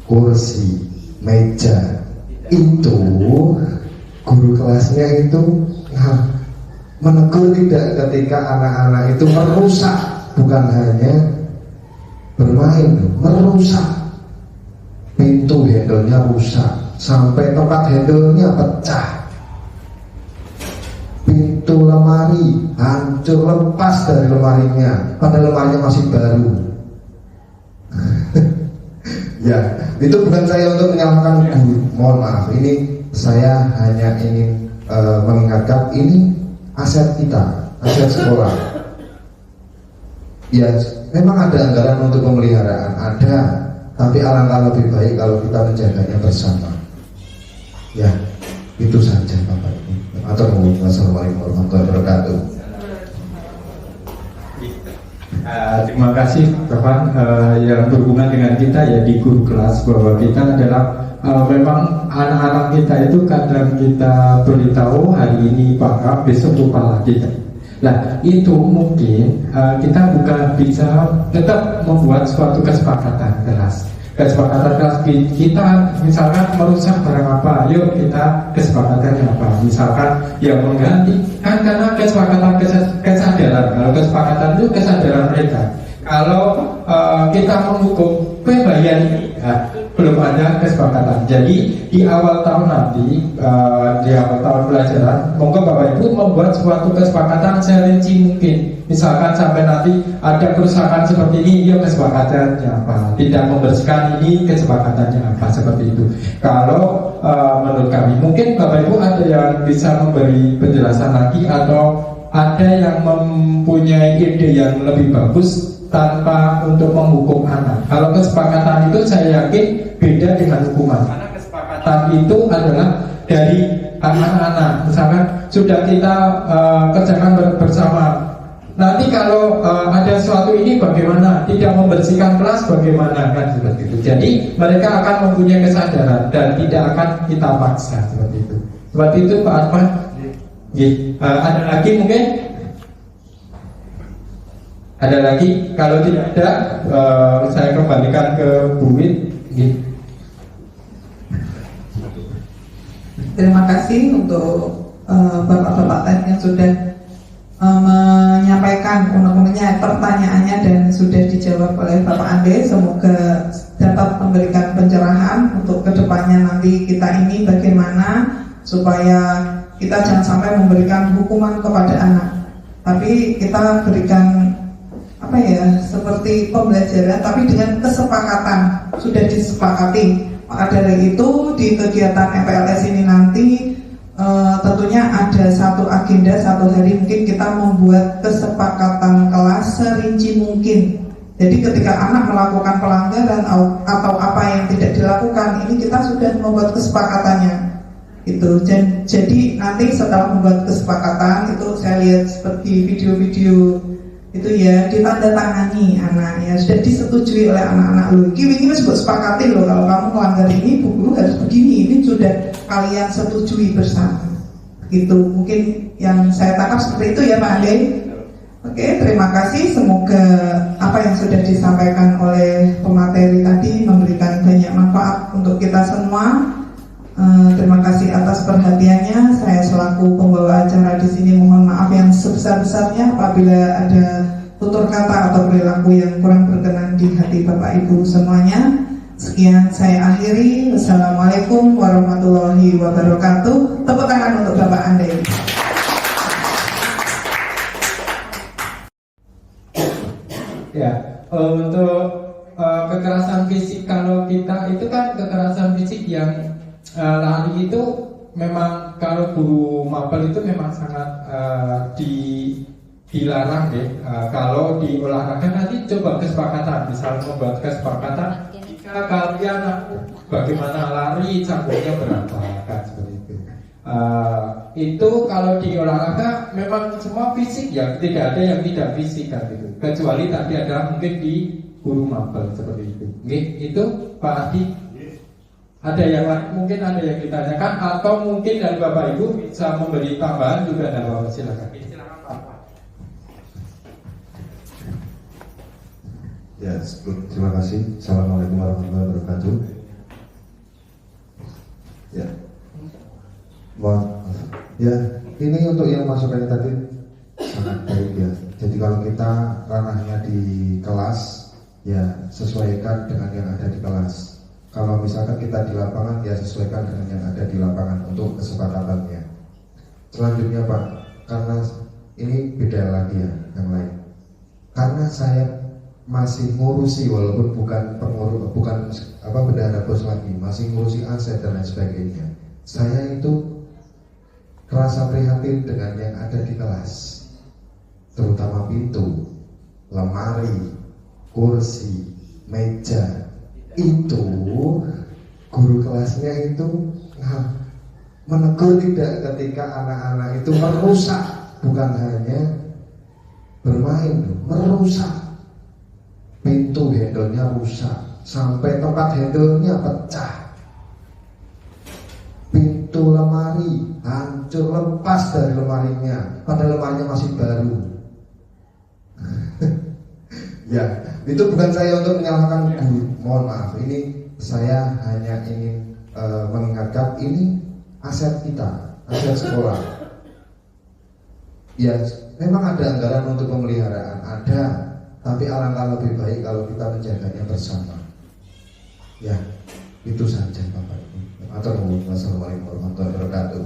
kursi, meja. Itu guru kelasnya itu menegur tidak ketika anak-anak itu merusak, bukan hanya bermain, merusak. Pintu handle-nya rusak, sampai tempat handle-nya pecah. Pintu lemari hancur, lepas dari lemarinya, padahal lemarinya masih baru. Ya, itu bukan saya untuk menyalahkan guru, mohon maaf. Ini saya hanya ingin mengingatkan ini aset kita, aset sekolah. Ya, memang ada anggaran untuk pemeliharaan, ada, tapi alangkah lebih baik kalau kita menjaganya bersama. Ya, itu saja Bapak Ibu. Assalamualaikum warahmatullahi wabarakatuh. Terima kasih Bapak yang berhubungan dengan kita ya di guru kelas, bahwa kita adalah memang anak-anak kita itu kadang kita beritahu hari ini paham, besok lupa lagi. Nah itu mungkin kita bukan bisa tetap membuat suatu kesepakatan kelas. Kesepakatan kelas kita misalkan merusak barang apa, yuk kita kesepakatannya apa, misalkan yang mengganti, kan karena kesepakatan kesadaran. Kalau kesepakatan itu kesadaran mereka. Kalau kita menghukum bayar belum ada kesepakatan. Jadi di awal tahun nanti, di awal tahun pelajaran, monggo Bapak Ibu membuat suatu kesepakatan serinci mungkin. Misalkan sampai nanti ada kerusakan seperti ini, yuk kesepakatannya apa? Tidak membersihkan ini, kesepakatannya apa? Seperti itu. Kalau menurut kami, mungkin Bapak Ibu ada yang bisa memberi penjelasan lagi, atau ada yang mempunyai ide yang lebih bagus tanpa untuk menghukum anak. Kalau kesepakatan itu saya yakin beda dengan hukuman. Karena kesepakatan itu adalah dari anak-anak. Misalkan sudah kita kerjakan bersama. Nanti kalau ada sesuatu ini bagaimana? Tidak membersihkan kelas bagaimana? Kan seperti itu. Jadi mereka akan mempunyai kesadaran dan tidak akan kita paksa seperti itu. Seperti itu Pak Arfan. Ada lagi mungkin? Ada lagi? Kalau tidak ada, saya kembalikan ke Bu Win. Terima kasih untuk bapak-bapak tadi yang sudah menyampaikan unek-uneknya, pertanyaannya, dan sudah dijawab oleh Bapak Ande. Semoga dapat memberikan pencerahan untuk kedepannya nanti kita ini bagaimana supaya kita jangan sampai memberikan hukuman kepada anak, tapi kita berikan seperti pembelajaran, tapi dengan kesepakatan, sudah disepakati. Maka dari itu di kegiatan MPLS ini nanti tentunya ada satu agenda, satu hari mungkin kita membuat kesepakatan kelas serinci mungkin. Jadi ketika anak melakukan pelanggaran atau apa yang tidak dilakukan, ini kita sudah membuat kesepakatannya. Itu. Jadi nanti setelah membuat kesepakatan itu saya lihat seperti video-video itu ya ditandatangani anak, ya sudah disetujui oleh anak-anak lo. Ini harus sepakati loh, kalau kamu melanggar ini bu guru harus begini, ini sudah kalian setujui bersama. Gitu mungkin yang saya tangkap seperti itu ya Pak Ande. Oke, terima kasih. Semoga apa yang sudah disampaikan oleh pemateri tadi memberikan banyak manfaat untuk kita semua. Terima kasih atas perhatiannya. Saya selaku pembawa acara di sini mohon maaf yang sebesar-besarnya apabila ada tutur kata atau perilaku yang kurang berkenan di hati Bapak Ibu semuanya. Sekian saya akhiri. Wassalamualaikum warahmatullahi wabarakatuh. Tepuk tangan untuk Bapak Ande. Ya, untuk kekerasan fisik, kalau kita itu kan kekerasan fisik yang lari itu memang kalau guru mapel itu memang sangat dilarang deh. Kalau di olahraga nanti coba kesepakatan, misalnya membuat kesepakatan jika kalian bagaimana lari cabutnya berapa kan seperti itu. Itu kalau di olahraga memang semua fisik ya, tidak ada yang tidak fisik kan gitu. Kecuali tadi ada mungkin di guru mapel seperti itu. Itu Pak Adi. Ada yang mungkin ada yang ditanyakan atau mungkin dari Bapak Ibu bisa memberi tambahan juga, ada Bapak, silakan. Silakan Pak. Ya, terima kasih. Assalamualaikum warahmatullahi wabarakatuh. Ya, Ya, ini untuk yang masukannya tadi sangat baik ya. Jadi kalau kita ranahnya di kelas, ya sesuaikan dengan yang ada di kelas. Kalau misalkan kita di lapangan, ya sesuaikan dengan yang ada di lapangan untuk kesepakatannya. Selanjutnya Pak, karena ini beda lagi ya yang lain. Karena saya masih ngurusi, walaupun bukan pengurus, bukan bendahara bos lagi, masih ngurusi aset dan lain sebagainya. Saya itu rasa prihatin dengan yang ada di kelas, terutama pintu, lemari, kursi, meja. Itu guru kelasnya itu menegur tidak ketika anak-anak itu merusak, bukan hanya bermain, merusak. Pintu handle-nya rusak, sampai tempat handle-nya pecah. Pintu lemari hancur, lepas dari lemarinya, padahal lemarinya masih baru. Ya, itu bukan saya untuk menyalahkan guru, mohon maaf. Ini saya hanya ingin mengingatkan ini aset kita, aset sekolah. Ya, memang ada anggaran untuk pemeliharaan, ada, tapi alangkah lebih baik kalau kita menjaganya bersama. Ya, itu saja Bapak Ibu. Assalamualaikum warahmatullahi wabarakatuh.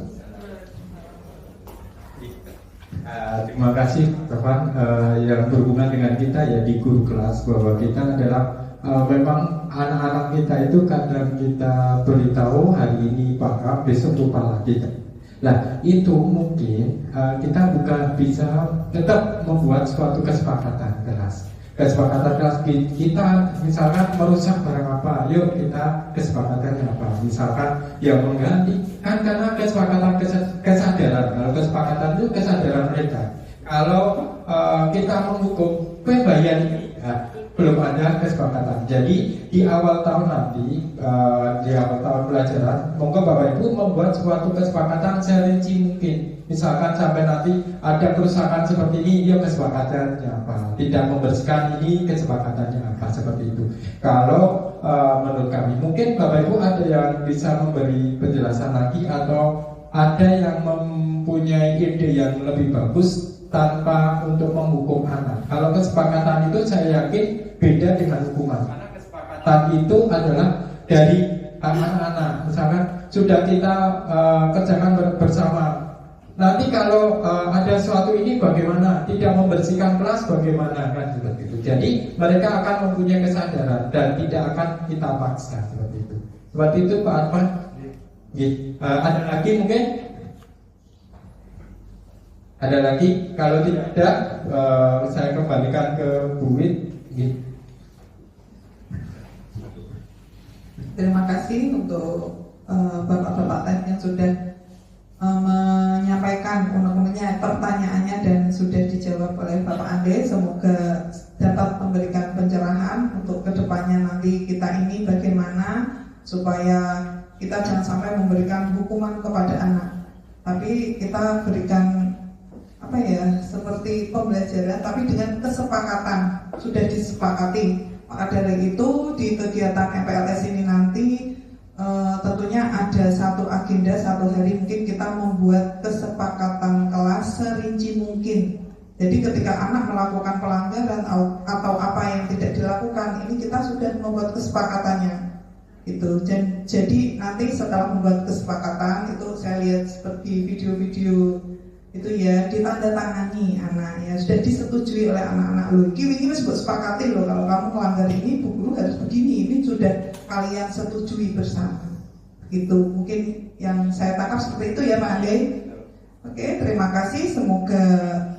Terima kasih Bapak yang berhubungan dengan kita ya di guru kelas, bahwa kita adalah memang anak-anak kita itu kadang kita beritahu hari ini Pak, besok lupa lagi. Nah itu mungkin kita bukan bisa tetap membuat suatu kesepakatan kelas. Kesepakatan kelas kita misalkan merusak barang apa, yuk kita kesepakatannya apa, misalkan yang mengganti kan, karena kesepakatan kesadaran. Kalau kesepakatan itu kesadaran mereka. Kalau kita menghukum bayar ini belum ada kesepakatan. Jadi di awal tahun nanti, di awal tahun pelajaran, monggo Bapak Ibu membuat suatu kesepakatan serinci mungkin. Misalkan sampai nanti ada kerusakan seperti ini, ya kesepakatannya apa? Tidak membersihkan ini, kesepakatannya apa? Seperti itu. Kalau menurut kami, mungkin Bapak Ibu ada yang bisa memberi penjelasan lagi, atau ada yang mempunyai ide yang lebih bagus tanpa untuk menghukum anak. Kalau kesepakatan itu saya yakin beda dengan hukuman. Karena kesepakatan itu adalah dari anak-anak. Misalkan sudah kita kerjakan bersama. Nanti kalau ada suatu ini bagaimana? Tidak membersihkan kelas bagaimana? Kan seperti itu. Jadi mereka akan mempunyai kesadaran dan tidak akan kita paksa seperti itu. Seperti itu Pak Arfan. Ada lagi mungkin? Ada lagi? Kalau tidak ada, saya kembalikan ke Bu Wit. Terima kasih untuk bapak-bapak tadi yang sudah menyampaikan unek-uneknya, pertanyaannya, dan sudah dijawab oleh Bapak Ande. Semoga dapat memberikan pencerahan untuk kedepannya nanti kita ini bagaimana supaya kita jangan sampai memberikan hukuman kepada anak, tapi kita berikan seperti pembelajaran, tapi dengan kesepakatan, sudah disepakati. Maka dari itu di kegiatan MPLS ini nanti tentunya ada satu agenda, satu hari mungkin kita membuat kesepakatan kelas serinci mungkin. Jadi ketika anak melakukan pelanggaran atau apa yang tidak dilakukan, ini kita sudah membuat kesepakatannya. Itu. Jadi nanti setelah membuat kesepakatan itu, saya lihat seperti video-video itu ya, ditandatangani anak ya, sudah disetujui oleh anak-anak lo. Ini sebut sepakatin loh, kalau kamu melanggar ini, bu guru harus begini. Ini sudah kalian setujui bersama. Itu mungkin yang saya tangkap seperti itu ya Pak Ande. Oke, terima kasih. Semoga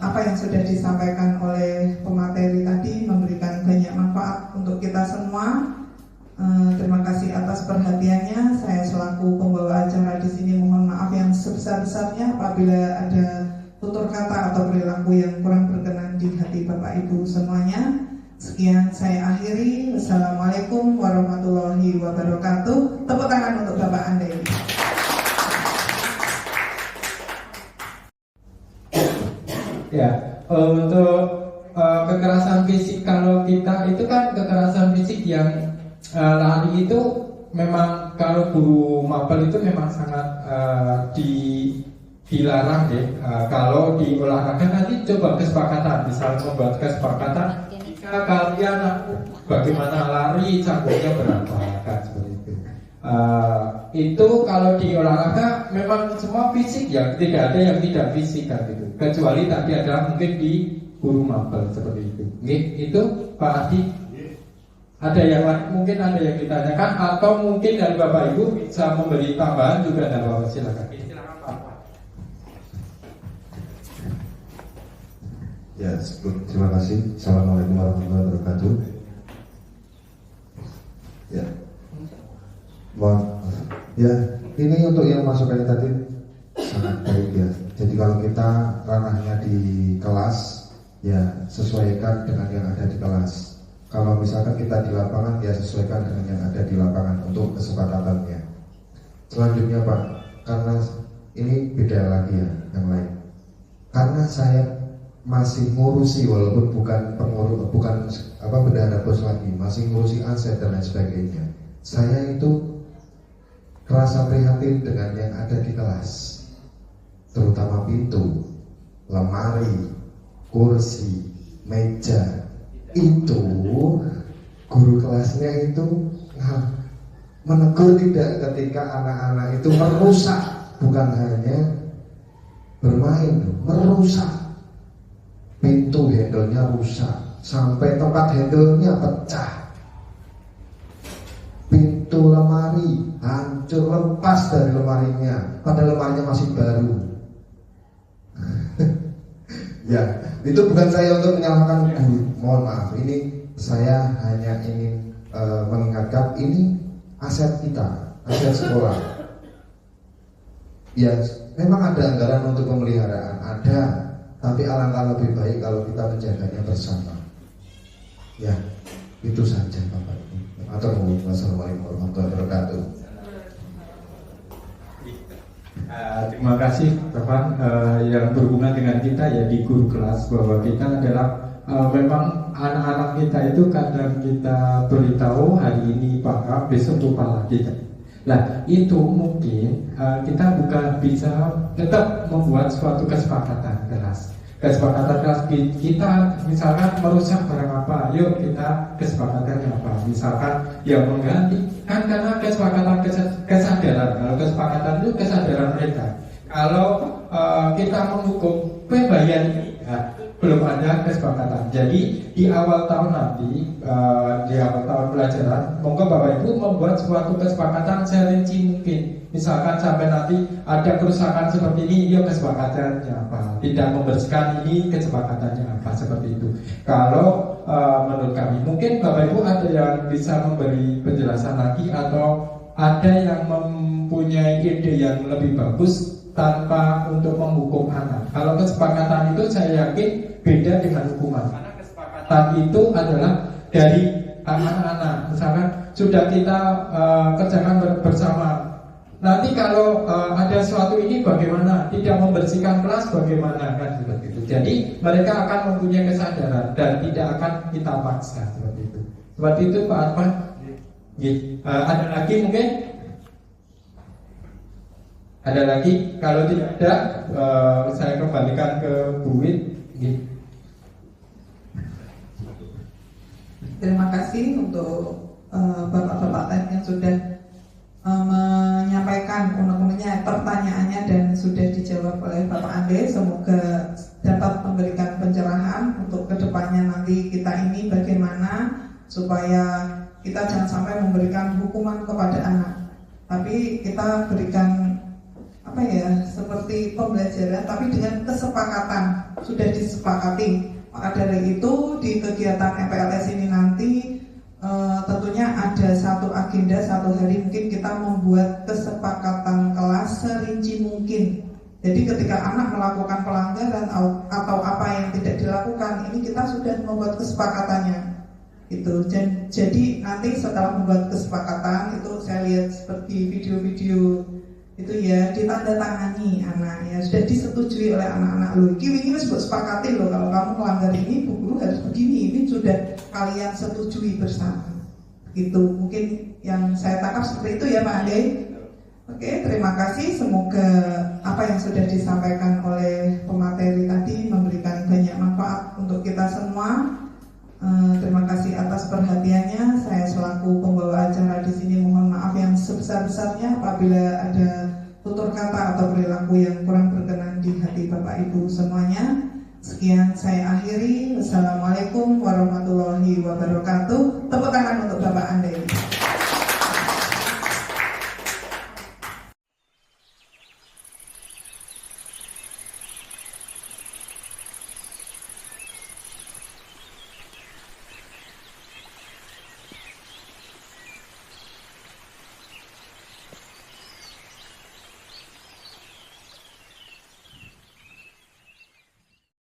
apa yang sudah disampaikan oleh pemateri tadi memberikan banyak manfaat untuk kita semua. Terima kasih atas perhatiannya. Saya selaku pembawa acara di sini mohon maaf yang sebesar-besarnya apabila ada tutur kata atau perilaku yang kurang berkenan di hati Bapak Ibu semuanya. Sekian saya akhiri. Wassalamualaikum warahmatullahi wabarakatuh. Tepuk tangan untuk Bapak Ande. Ya, untuk kekerasan fisik, kalau kita itu kan kekerasan fisik yang lari itu memang, kalau guru mapel itu memang sangat dilarang deh kalau di olahraga nanti coba kesepakatan, misalnya membuat kesepakatan jika kalian bagaimana lari cabutnya berapa kan seperti itu. Itu kalau di olahraga memang semua fisik ya, tidak ada yang tidak fisik kan gitu. Kecuali tadi ada mungkin di guru mapel seperti itu. Itu Pak Adi. Ada yang lain, mungkin ada yang ditanyakan atau mungkin dari Bapak Ibu bisa memberi tambahan juga, dan Bapak silakan. Silakan Pak. Ya, terima kasih. Assalamualaikum warahmatullahi wabarakatuh. Ya, ya, ini untuk yang masukannya tadi sangat baik ya. Jadi kalau kita ranahnya di kelas, ya sesuaikan dengan yang ada di kelas. Kalau misalkan kita di lapangan, ya sesuaikan dengan yang ada di lapangan untuk kesepakatannya. Selanjutnya Pak, karena ini beda lagi ya yang lain. Karena saya masih ngurusi, walaupun bukan pengurus, bukan bendahara bos lagi, masih ngurusi aset dan lain sebagainya. Saya itu rasa prihatin dengan yang ada di kelas, terutama pintu, lemari, kursi, meja. Itu guru kelasnya itu menegur tidak ketika anak-anak itu merusak, bukan hanya bermain, merusak. Pintu handle-nya rusak, sampai tempat handle-nya pecah. Pintu lemari hancur, lepas dari lemarinya, padahal lemarinya masih baru. Ya, itu bukan saya untuk menyalahkan guru, mohon maaf. Ini saya hanya ingin mengingatkan ini aset kita, aset sekolah. Ya, memang ada anggaran untuk pemeliharaan, ada, tapi alangkah lebih baik kalau kita menjaganya bersama. Ya, itu saja Bapak Ibu. Assalamualaikum warahmatullahi wabarakatuh. Terima kasih Bapak yang berhubungan dengan kita ya di guru kelas, bahwa kita adalah memang anak-anak kita itu kadang kita beritahu hari ini paham, besok lupa lagi. Nah itu mungkin kita bukan bisa tetap membuat suatu kesepakatan kelas. Kesepakatan kelas kita misalkan merusak barang apa, yuk kita kesepakatannya apa, misalkan yang mengganti kan, karena kesepakatan kesadaran. Kalau kesepakatan itu kesadaran mereka. Kalau kita menghukum bayar ya, belum ada kesepakatan. Jadi di awal tahun nanti, di awal tahun pelajaran, monggo Bapak Ibu membuat suatu kesepakatan serinci mungkin. Misalkan sampai nanti ada kerusakan seperti ini, yuk kesepakatannya apa? Tidak membersihkan ini, kesepakatannya apa? Seperti itu. Kalau menurut kami, mungkin Bapak Ibu ada yang bisa memberi penjelasan lagi, atau ada yang mempunyai ide yang lebih bagus tanpa untuk menghukum anak. Kalau kesepakatan itu saya yakin beda dengan hukuman. Karena kesepakatan itu adalah dari anak-anak. Misalkan sudah kita kerjakan bersama. Nanti kalau ada suatu ini bagaimana, tidak membersihkan kelas bagaimana, kan seperti itu. Jadi mereka akan mempunyai kesadaran dan tidak akan kita paksa seperti itu. Seperti itu Pak Arfan. Ada lagi mungkin? Ada lagi? Kalau tidak ada, saya kembalikan ke Bu Wit. Terima kasih untuk bapak-bapak tadi yang sudah menyampaikan unek-uneknya, pertanyaannya, dan sudah dijawab oleh Bapak Ande. Semoga dapat memberikan pencerahan untuk kedepannya nanti kita ini bagaimana supaya kita jangan sampai memberikan hukuman kepada anak, tapi kita berikan seperti pembelajaran, tapi dengan kesepakatan, sudah disepakati. Maka dari itu di kegiatan MPLS ini nanti tentunya ada satu agenda, satu hari mungkin kita membuat kesepakatan kelas serinci mungkin. Jadi ketika anak melakukan pelanggaran atau apa yang tidak dilakukan, ini kita sudah membuat kesepakatannya. Itu. Jadi nanti setelah membuat kesepakatan itu saya lihat seperti video-video itu ya ditandatangani anak ya, sudah disetujui oleh anak-anak loh. Ini harus sepakati loh, kalau kamu melanggar ini bu guru harus begini. Ini sudah kalian setujui bersama. Gitu. Mungkin yang saya tangkap seperti itu ya Pak Ade. Oke, terima kasih. Semoga apa yang sudah disampaikan oleh pemateri tadi memberikan banyak manfaat untuk kita semua. Terima kasih atas perhatiannya. Saya selaku pembawa acara di sini mohon maaf yang sebesar-besarnya apabila ada tutur kata atau perilaku yang kurang berkenan di hati Bapak Ibu semuanya. Sekian saya akhiri. Wassalamualaikum warahmatullahi wabarakatuh.